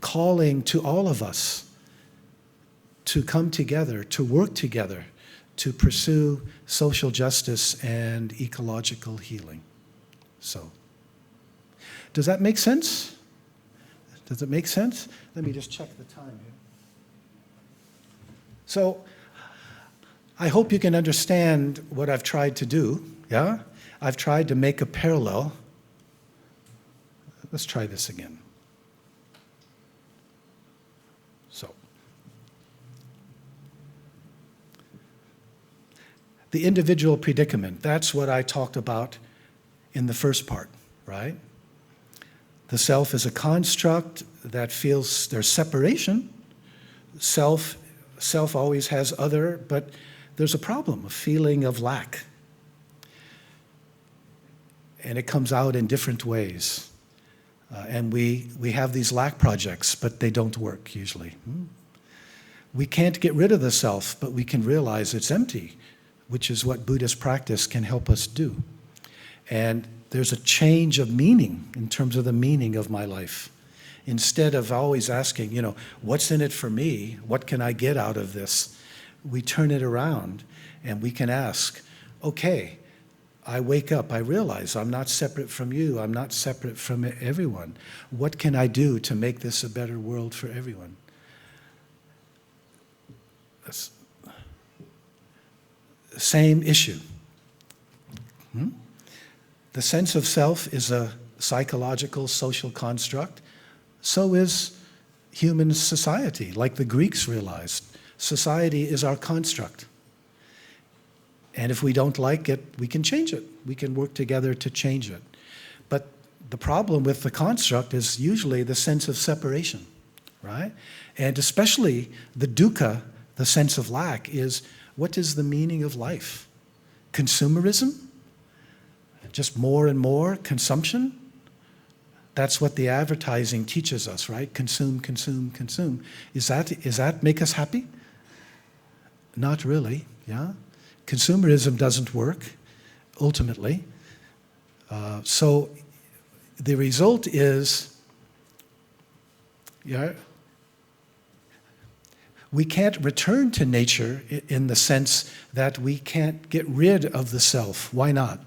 calling to all of us to come together, to work together, to pursue social justice and ecological healing. So, does that make sense? Does it make sense? Let me just check the time here. So, I hope you can understand what I've tried to do, yeah? I've tried to make a parallel. Let's try this again. So, the individual predicament, that's what I talked about in the first part, right? The self is a construct that feels there's separation. Self always has other, but there's a problem, a feeling of lack. And it comes out in different ways. And we have these lack projects, but they don't work usually. We can't get rid of the self, but we can realize it's empty, which is what Buddhist practice can help us do. And there's a change of meaning in terms of the meaning of my life. Instead of always asking, what's in it for me? What can I get out of this? We turn it around and we can ask, okay, I wake up, I realize I'm not separate from you, I'm not separate from everyone. What can I do to make this a better world for everyone? Same issue. The sense of self is a psychological, social construct. So is human society, like the Greeks realized. Society is our construct. And if we don't like it, we can change it. We can work together to change it. But the problem with the construct is usually the sense of separation, right? And especially the dukkha, the sense of lack, is what is the meaning of life? Consumerism? Just more and more consumption? That's what the advertising teaches us, right? Consume, consume, consume. Is that make us happy? Not really, yeah? Consumerism doesn't work, ultimately. So the result is, we can't return to nature in the sense that we can't get rid of the self. Why not?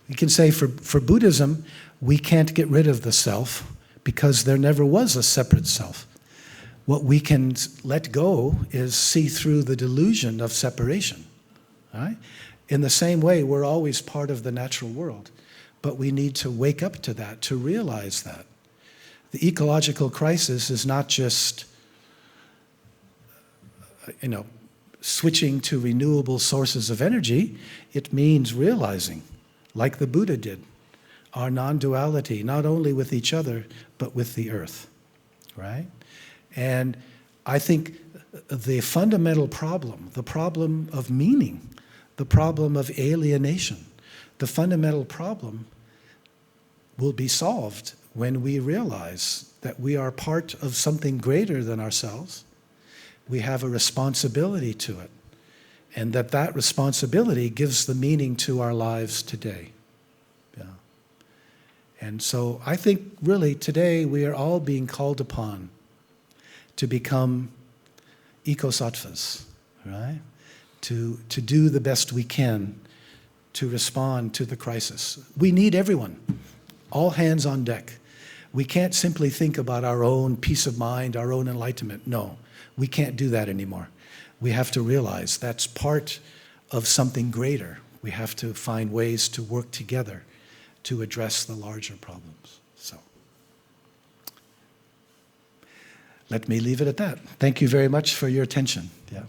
You can say for Buddhism, we can't get rid of the self because there never was a separate self. What we can let go is see through the delusion of separation. Right? In the same way, we're always part of the natural world, but we need to wake up to that, to realize that. The ecological crisis is not just, switching to renewable sources of energy. It means realizing, like the Buddha did, our non-duality, not only with each other, but with the earth, right? And I think the fundamental problem, the problem of meaning, the problem of alienation, the fundamental problem will be solved when we realize that we are part of something greater than ourselves. We have a responsibility to it, and that responsibility gives the meaning to our lives today. Yeah. And so I think really today we are all being called upon to become ecosattvas, right? To do the best we can to respond to the crisis. We need everyone, all hands on deck. We can't simply think about our own peace of mind, our own enlightenment. No, we can't do that anymore. We have to realize that's part of something greater. We have to find ways to work together to address the larger problems. So, let me leave it at that. Thank you very much for your attention. Yeah.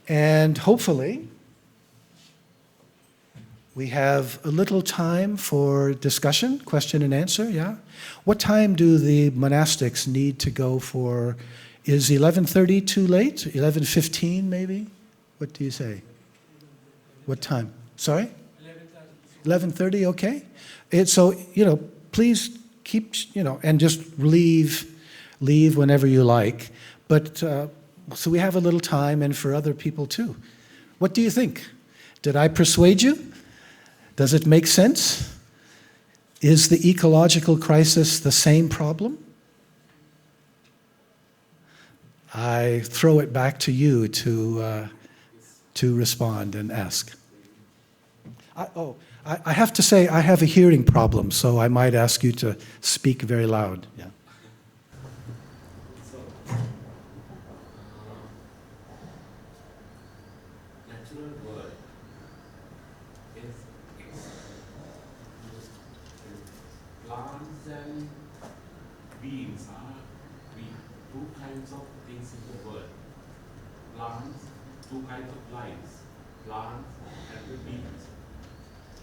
And hopefully, We have a little time for discussion, question and answer, yeah? What time do the monastics need to go for? Is 11:30 too late? 11:15 maybe? What do you say? What time? Sorry? 11:30, okay? So, please keep, and just leave whenever you like. But, so we have a little time, and for other people too. What do you think? Did I persuade you? Does it make sense? Is the ecological crisis the same problem? I throw it back to you to respond and ask. I have to say I have a hearing problem, so I might ask you to speak very loud. Yeah. Natural world is plants and beings are two kinds of things in the world. Plants, two kinds of lives, plants and the beings.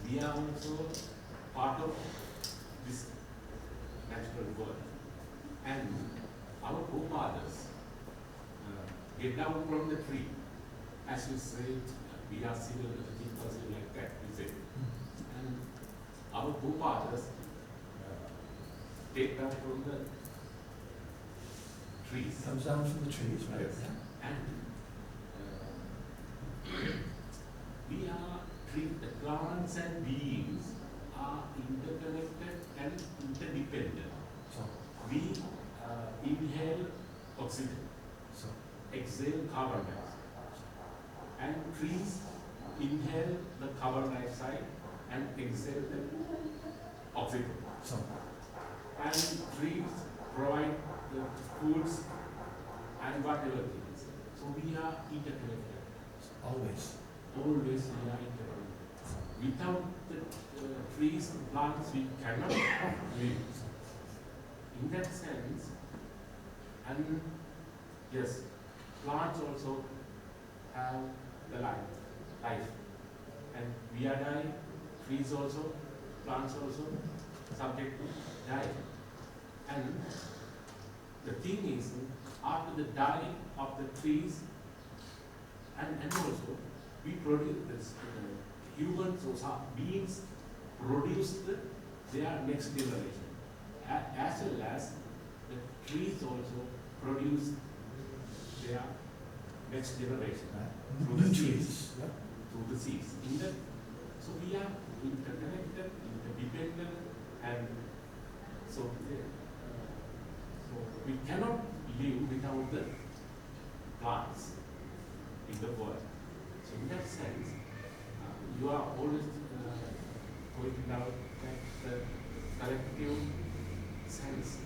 We are also part of this natural world. And our forefathers get down from the tree. As you say, we are civil people like that, we say. And our forefathers take down from the trees. Comes down from the trees, right? Yes. And we are the plants and beings are interconnected and interdependent. So, we inhale oxygen, so, exhale carbon dioxide, and trees inhale the carbon dioxide and exhale the oxygen. so. And trees provide the foods and whatever things. So we are interconnected. Always. Always we are interconnected. Without the trees and plants, we cannot live. In that sense, and yes, plants also have the life. And we are dying, trees also, plants also, subject to die. And the thing is, after the dying of the trees, and also we produce this, humans or beings produce their next generation, as well as the trees also produce their next generation through the seeds. Yep. Through the seeds. So we are interconnected, interdependent, and so we cannot live without the plants in the world. So in that sense, you are always pointing out that the collective sense.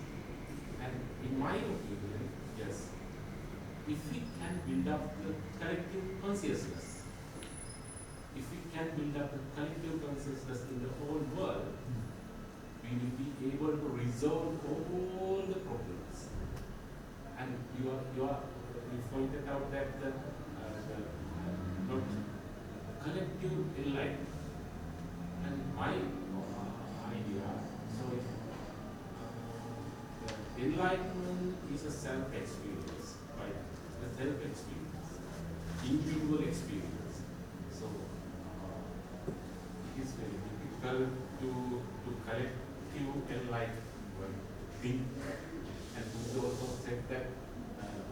And in my opinion, yes, if we can build up the collective consciousness, if we can build up the collective consciousness in the whole world, we will be able to resolve all the problems. And you pointed out that the not collective enlightenment. And my idea, so the enlightenment is a self-experience, right? The self-experience, individual experience. So it is very difficult to collective enlightenment think. And Buddha also said that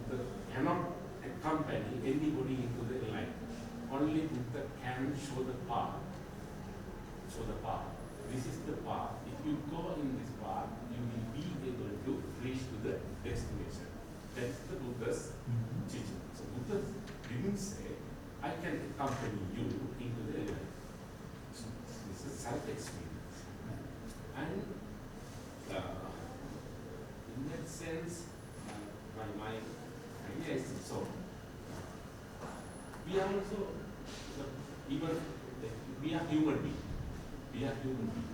Buddha cannot accompany anybody into the enlightenment. Only Buddha can show the path. Show the path. This is the path. If you go in this path, you will be able to reach to the destination. That's the Buddha's teaching. So Buddha didn't say, I can accompany you into the enlightenment. So this is self-experience. And in that sense, my idea is so. We are also, we are human beings. We are human beings.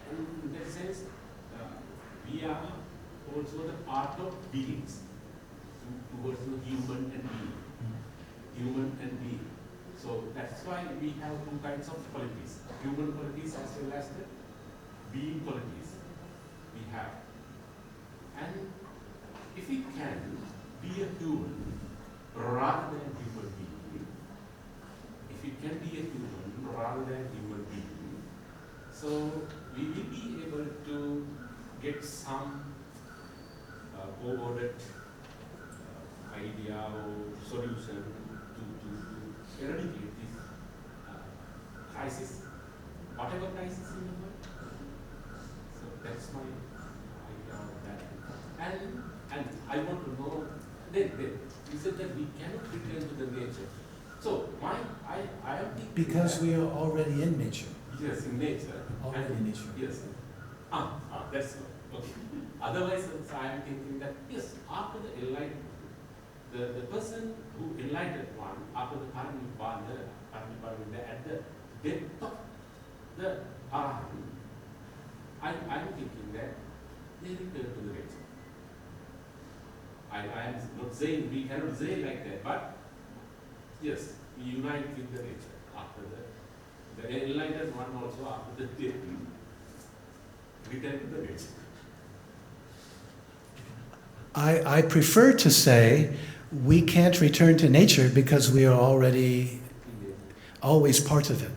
And in that sense, we are also the part of beings towards the human and being. Human and being. So that's why we have two kinds of qualities, human qualities as well as the being qualities we have. And if we can be a human rather than human being, if we can be a human rather than human being, so we will be able to get some coordinate idea or solution to eradicate this crisis, whatever crisis in the world. So that's my idea of that. And I want to know, then you said that we cannot return to the nature. So I am thinking Because we are already in nature. Yes, in nature. Already in nature. Yes. That's good. Okay. Otherwise, I am thinking that yes, after the enlightenment, the person who enlightened one after the Parinirvana, at the depth of the Arahant, I am thinking that they return to the nature. I am not saying we cannot say like that, but yes, we unite with the nature after the enlightened one also after the death, return to the nature. I prefer to say we can't return to nature because we are already always part of it,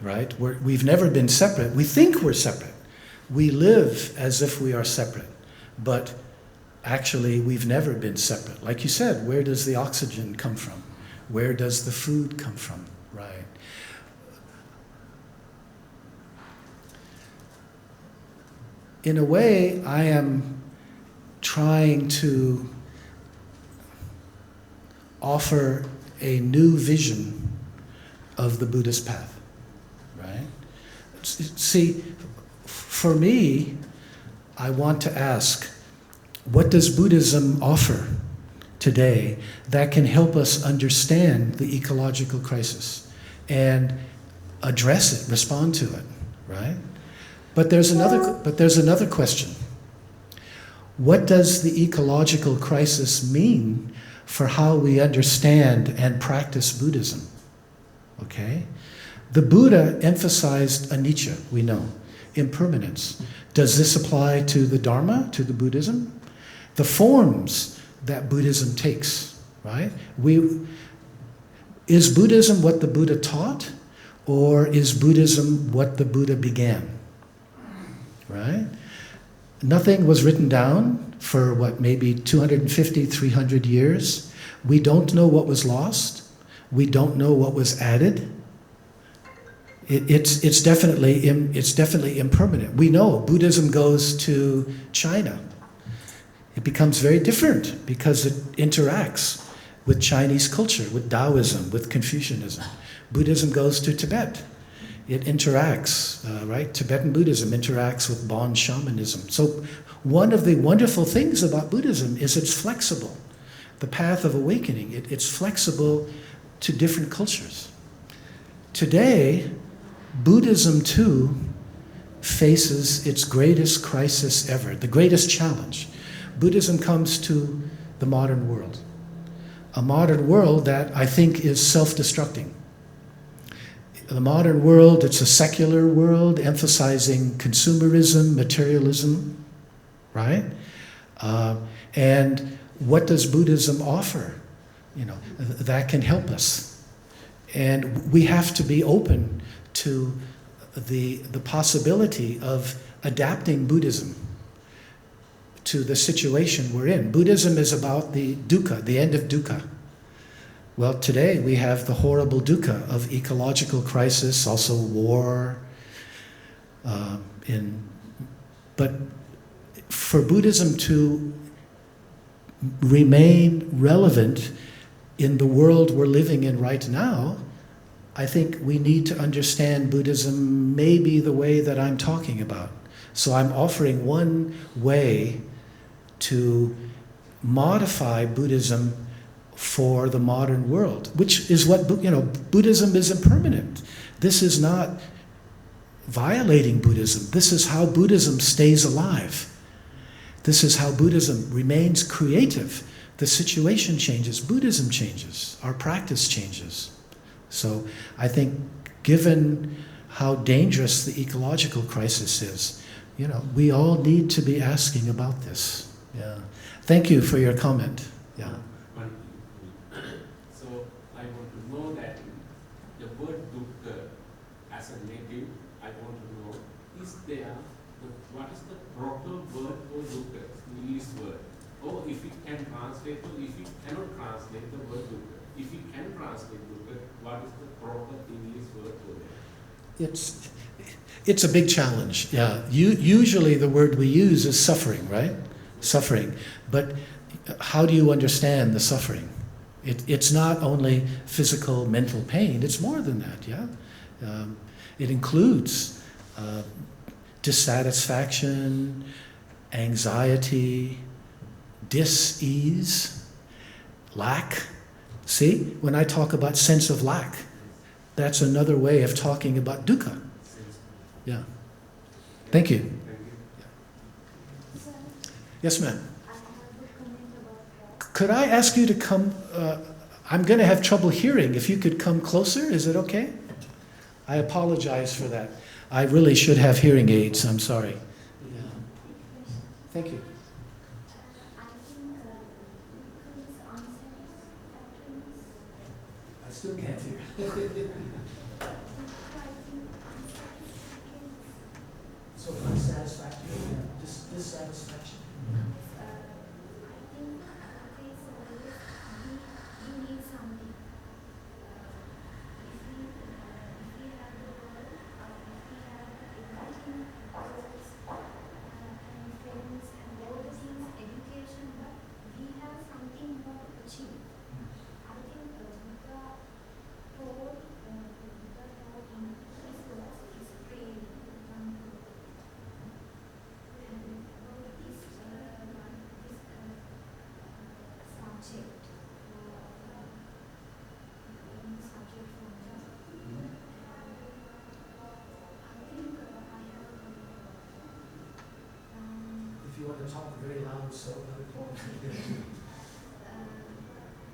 right? We've never been separate. We think we're separate. We live as if we are separate, but actually we've never been separate. Like you said, where does the oxygen come from? Where does the food come from, right? In a way, I am trying to offer a new vision of the Buddhist path, right? See, for me, I want to ask, what does Buddhism offer today that can help us understand the ecological crisis and address it, respond to it, right? But there's another question. What does the ecological crisis mean for how we understand and practice Buddhism? Okay? The Buddha emphasized anicca, we know, impermanence. Does this apply to the Dharma, to the Buddhism? The forms that Buddhism takes, right? Is Buddhism what the Buddha taught, or is Buddhism what the Buddha began? Right? Nothing was written down for maybe 250, 300 years. We don't know what was lost. We don't know what was added. It's definitely impermanent. We know Buddhism goes to China. It becomes very different because it interacts with Chinese culture, with Taoism, with Confucianism. Buddhism goes to Tibet. It interacts, right? Tibetan Buddhism interacts with Bon shamanism. So one of the wonderful things about Buddhism is it's flexible. The path of awakening, it's flexible to different cultures. Today, Buddhism too faces its greatest crisis ever, the greatest challenge. Buddhism comes to the modern world. A modern world that I think is self-destructing. The modern world, it's a secular world emphasizing consumerism, materialism, right? And what does Buddhism offer? That can help us. And we have to be open to the possibility of adapting Buddhism to the situation we're in. Buddhism is about the dukkha, the end of dukkha. Well, today we have the horrible dukkha of ecological crisis, also war. But for Buddhism to remain relevant in the world we're living in right now, I think we need to understand Buddhism maybe the way that I'm talking about. So I'm offering one way to modify Buddhism for the modern world, which is what, Buddhism is impermanent. This is not violating Buddhism. This is how Buddhism stays alive. This is how Buddhism remains creative. The situation changes, Buddhism changes, our practice changes. So I think given how dangerous the ecological crisis is, we all need to be asking about this. Yeah. Thank you for your comment. Yeah. So I want to know that the word dukkha, as a native, I want to know, what is the proper word for dukkha, English word? Or if it can translate, or if it cannot translate the word dukkha. If it can translate dukkha, what is the proper English word for it? It's a big challenge. Yeah. Usually the word we use is suffering, right? Suffering. But how do you understand the suffering? It's not only physical, mental pain. It's more than that. Yeah. It includes dissatisfaction, anxiety, dis-ease, lack. See, when I talk about sense of lack, that's another way of talking about dukkha. Yeah. Thank you. Yes, ma'am. Could I ask you to come? I'm going to have trouble hearing. If you could come closer, is it okay? I apologize for that. I really should have hearing aids. I'm sorry. Yeah. Thank you. I still can't hear. So unsatisfactory, dissatisfaction. If you want to talk very loud, so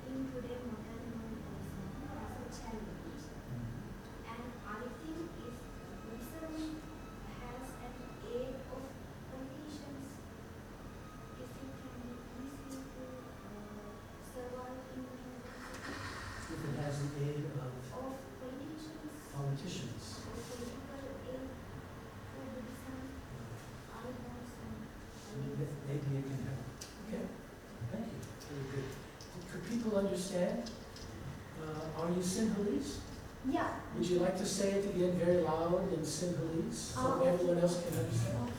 in today's modern world, as a challenge, and I think if Buddhism has an aid of conditions, if you can easily survive in if it has the aid of politicians, political aid for Buddhism, I want some. Maybe it can help. Okay, thank you. Very good. Could people understand? Are you Sinhalese? Yeah. Would you like to say it again very loud in Sinhalese so everyone else can understand?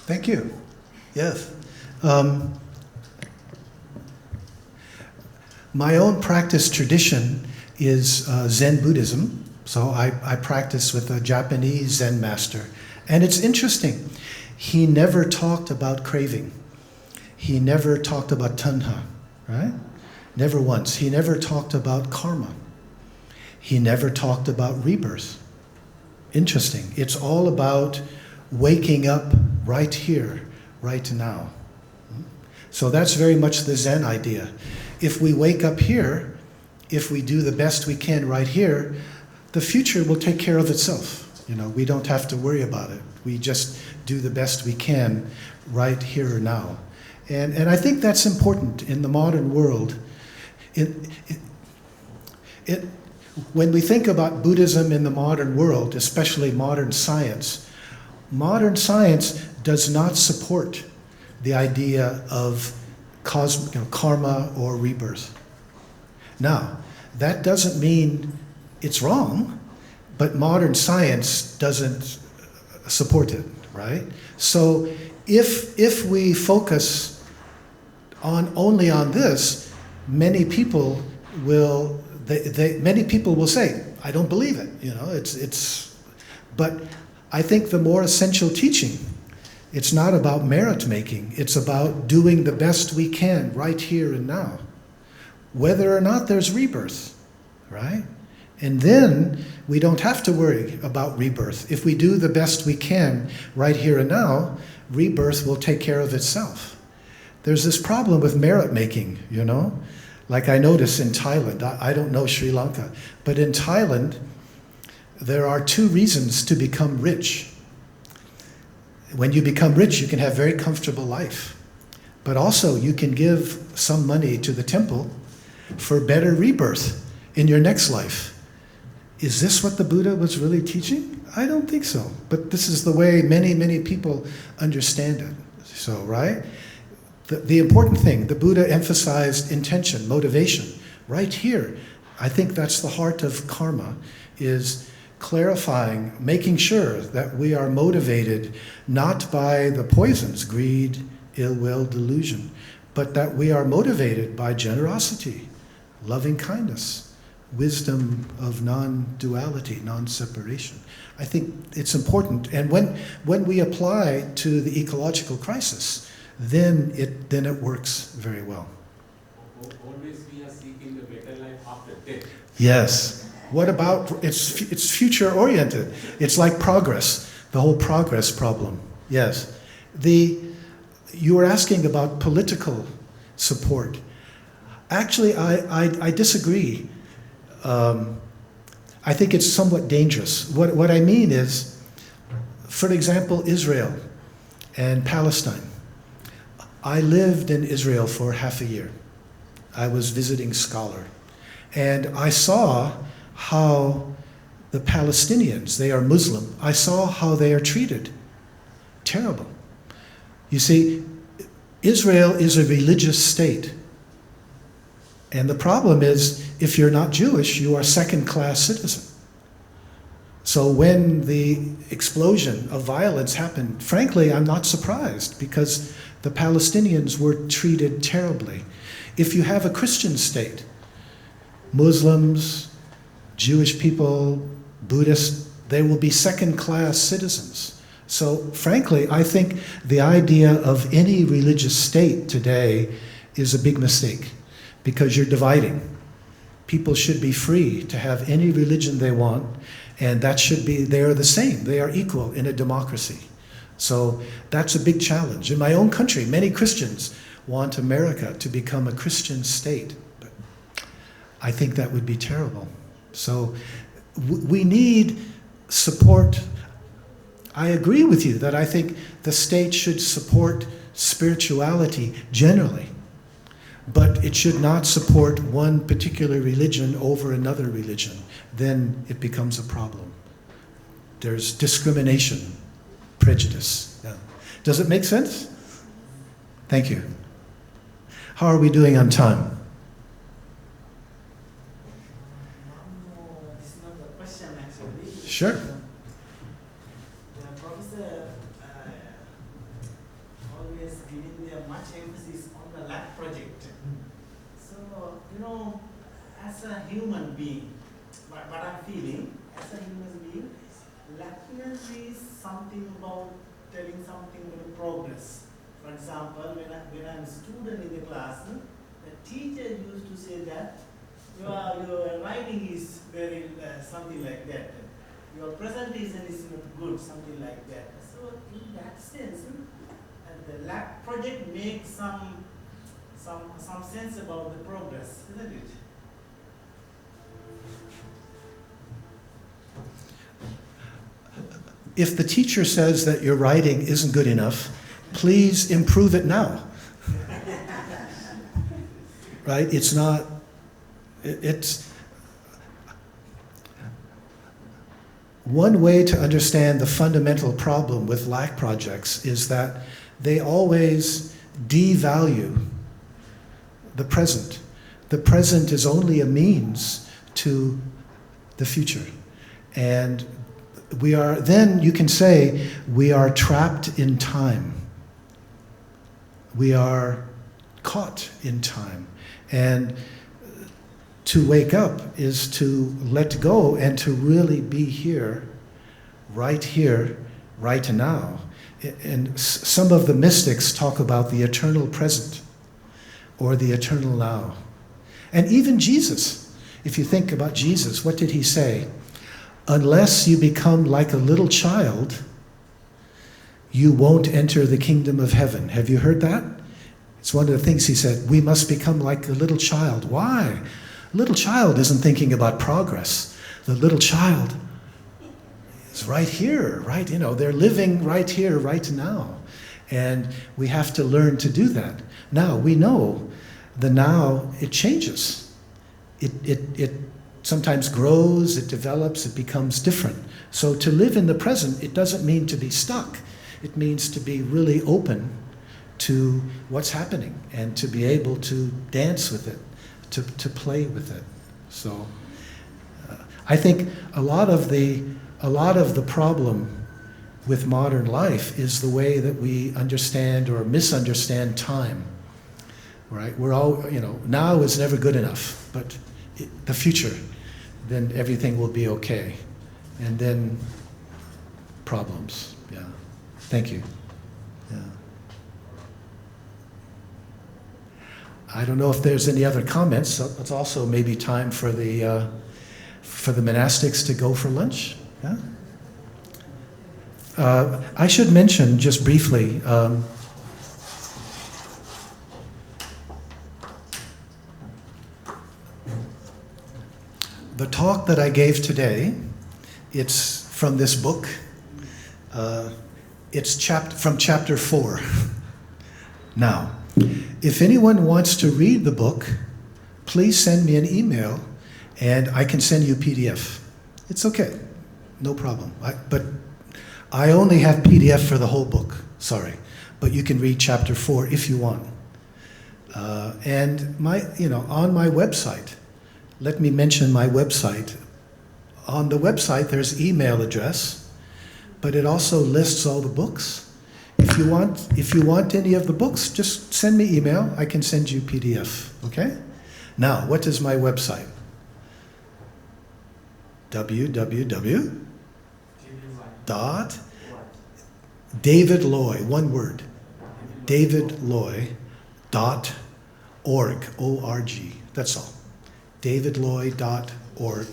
Thank you. Yes. My own practice tradition is Zen Buddhism. So I practice with a Japanese Zen master. And it's interesting. He never talked about craving. He never talked about tanha, right? Never once. He never talked about karma. He never talked about rebirth. Interesting. It's all about waking up right here, right now. So that's very much the Zen idea. If we wake up here, if we do the best we can right here, the future will take care of itself. We don't have to worry about it. We just do the best we can right here now. And I think that's important in the modern world. When we think about Buddhism in the modern world, especially modern science does not support the idea of karma or rebirth. Now, that doesn't mean it's wrong, but modern science doesn't support it, right? So if we focus only on this, many people will say, I don't believe it. But I think the more essential teaching, it's not about merit making, it's about doing the best we can right here and now, whether or not there's rebirth, right? And then we don't have to worry about rebirth. If we do the best we can right here and now, rebirth will take care of itself. There's this problem with merit making, Like I notice in Thailand, I don't know Sri Lanka, but in Thailand, there are 2 reasons to become rich. When you become rich, you can have a very comfortable life. But also, you can give some money to the temple for better rebirth in your next life. Is this what the Buddha was really teaching? I don't think so. But this is the way many, many people understand it. So, right? The important thing, the Buddha emphasized intention, motivation. Right here, I think that's the heart of karma, is clarifying, making sure that we are motivated not by the poisons, greed, ill will, delusion, but that we are motivated by generosity, loving kindness, wisdom of non-duality, non-separation. I think it's important. And when we apply to the ecological crisis, then it works very well. Always we are seeking the better life after death. Yes. What about, it's future oriented. It's like progress, the whole progress problem. Yes. You were asking about political support. Actually, I disagree. I think it's somewhat dangerous. What I mean is, for example, Israel and Palestine. I lived in Israel for half a year. I was visiting scholar. And I saw how the Palestinians, they are Muslim, I saw how they are treated. Terrible. You see, Israel is a religious state. And the problem is, if you're not Jewish, you are second-class citizen. So when the explosion of violence happened, frankly, I'm not surprised, because the Palestinians were treated terribly. If you have a Christian state, Muslims, Jewish people, Buddhists, they will be second-class citizens. So frankly, I think the idea of any religious state today is a big mistake, because you're dividing. People should be free to have any religion they want, and that should be, they are the same, they are equal in a democracy. So that's a big challenge. In my own country, many Christians want America to become a Christian state. But I think that would be terrible. So we need support. I agree with you that I think the state should support spirituality generally, but it should not support one particular religion over another religion. Then it becomes a problem. There's discrimination, prejudice. Yeah. Does it make sense? Thank you. How are we doing on time? This is not a question actually. Sure. The professor always giving there much emphasis on the lab project. So, as a human being, what I'm feeling, as a human being, lackness is something about telling something about progress. For example, when I'm a student in the class, the teacher used to say that your writing is very something like that. Your presentation is not good, something like that. So in that sense, the lab project makes some sense about the progress, isn't it? If the teacher says that your writing isn't good enough, please improve it now. right? It's not, it's, one way to understand the fundamental problem with lack projects is that they always devalue the present. The present is only a means to the future. And we are, then you can say, we are trapped in time. We are caught in time. And to wake up is to let go and to really be here, right now. And some of the mystics talk about the eternal present or the eternal now. And even Jesus, if you think about Jesus, what did he say? Unless you become like a little child, you won't enter the kingdom of heaven. Have you heard that? It's one of the things he said. We must become like a little child. Why? A little child isn't thinking about progress. The little child is right here, right? You know, they're living right here, right now. And we have to learn to do that. Now, we know the now, it changes. It sometimes grows, it develops, it becomes different. So to live in the present, it doesn't mean to be stuck. It means to be really open to what's happening and to be able to dance with it, to play with it. So I think a lot of the problem with modern life is the way that we understand or misunderstand time. Right? We're all, now is never good enough, but the future, then everything will be okay. And then problems, yeah. Thank you. Yeah. I don't know if there's any other comments. So it's also maybe time for the monastics to go for lunch. Yeah? I should mention just briefly, the talk that I gave today, it's from this book. It's from chapter 4. Now, if anyone wants to read the book, please send me an email and I can send you PDF. It's okay, no problem. But I only have PDF for the whole book, sorry. But you can read chapter 4 if you want. And on my website, let me mention my website. On the website, there's email address, but it also lists all the books. If you want any of the books, just send me email. I can send you PDF, okay? Now, what is my website? www.David Loy, one word, davidloy.org, O-R-G, that's all. davidloy.org.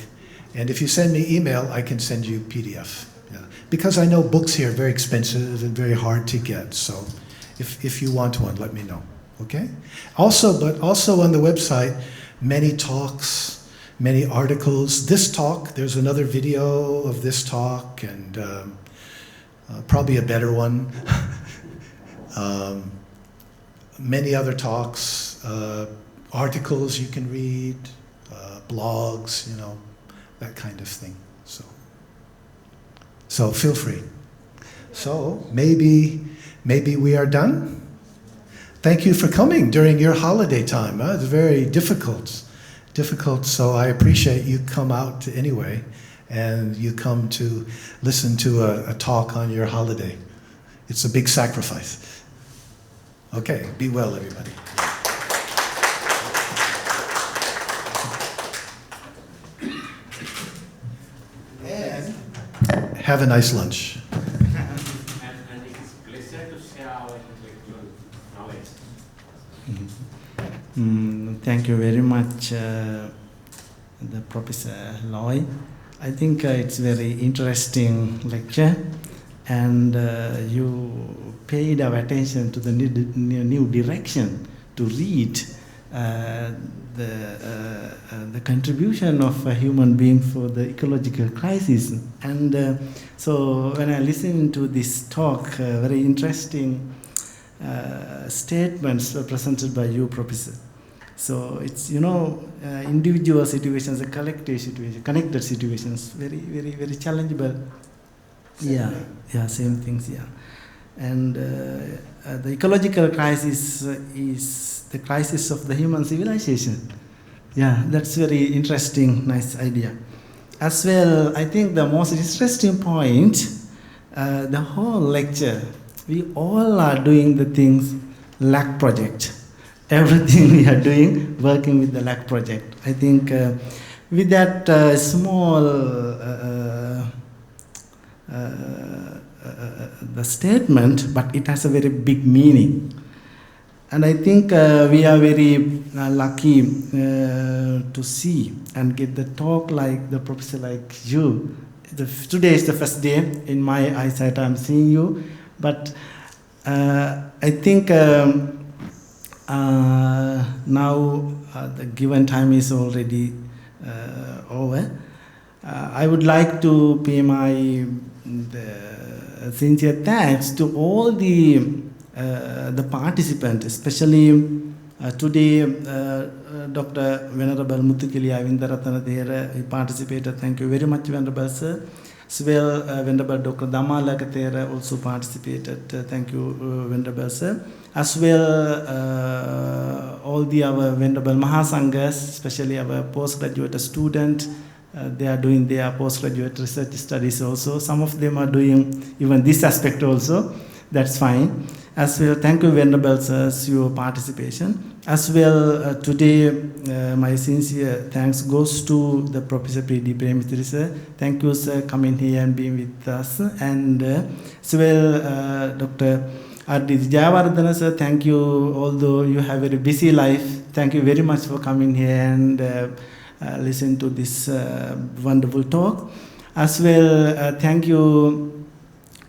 And if you send me email, I can send you PDF. Yeah. Because I know books here are very expensive and very hard to get. So if you want one, let me know. Okay? Also on the website, many talks, many articles. This talk, there's another video of this talk and probably a better one. Many other talks, articles you can read, blogs, that kind of thing. So feel free. So maybe we are done. Thank you for coming during your holiday time. It's very difficult. So I appreciate you come out anyway, and you come to listen to a talk on your holiday. It's a big sacrifice. Okay, be well, everybody. Have a nice lunch. And it is a pleasure to share our intellectual knowledge. Thank you very much, the Professor Loy. I think it's very interesting lecture, and you paid our attention to the new direction to read the contribution of a human being for the ecological crisis. And so when I listened to this talk, very interesting statements were presented by you, Professor. So it's, individual situations, collective situations, connected situations, very, very, very challengeable. Same things, And the ecological crisis is the crisis of the human civilization. Yeah, that's very interesting, nice idea. As well, I think the most interesting point, the whole lecture, we all are doing the things LAC project. Everything we are doing, working with the LAC project. I think with that small the statement, but it has a very big meaning. And I think we are very lucky to see and get the talk like the professor like you. Today is the first day in my eyesight I'm seeing you, but I think now the given time is already over. I would like to pay my sincere thanks to all the participants, especially today Dr. Venerable Muthukili Avindaratana Thera, he participated. Thank you very much, Venerable Sir. As well, Venerable Dr. Damala Katera also participated. Thank you, Venerable Sir. As well, all the our Venerable Mahasanghas, especially our postgraduate students, they are doing their postgraduate research studies also. Some of them are doing even this aspect also. That's fine. As well, thank you, Venerable Sirs, your participation. As well, today, my sincere thanks goes to the Professor P.D. Premithri Sir. Thank you, sir, coming here and being with us. And as well, Dr. R.D. Jayawardena Sir, thank you, although you have a very busy life. Thank you very much for coming here and listen to this wonderful talk. As well, thank you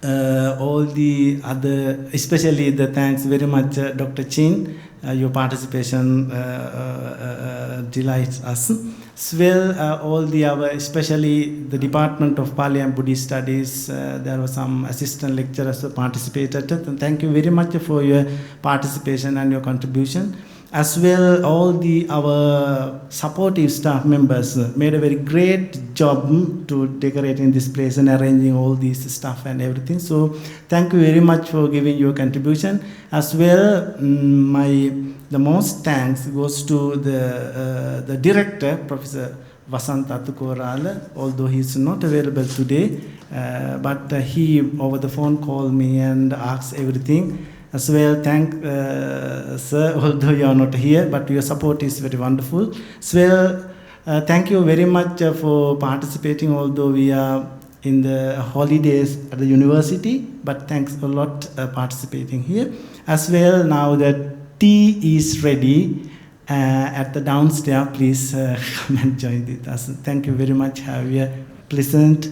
all the other, especially the thanks very much Dr. Chin, your participation delights us. As well, all the other, especially the Department of Pali and Buddhist Studies, there were some assistant lecturers who participated. And thank you very much for your participation and your contribution. As well, all the our supportive staff members made a very great job to decorating this place and arranging all this stuff and everything. So thank you very much for giving your contribution. As well, the most thanks goes to the director, Professor Vasant Athukorala, although he is not available today, but he over the phone called me and asked everything. As well, thank sir, although you are not here, but your support is very wonderful. As well, thank you very much for participating, although we are in the holidays at the university, but thanks a lot participating here. As well, now that tea is ready at the downstairs, please come and join with us. Thank you very much. Have a pleasant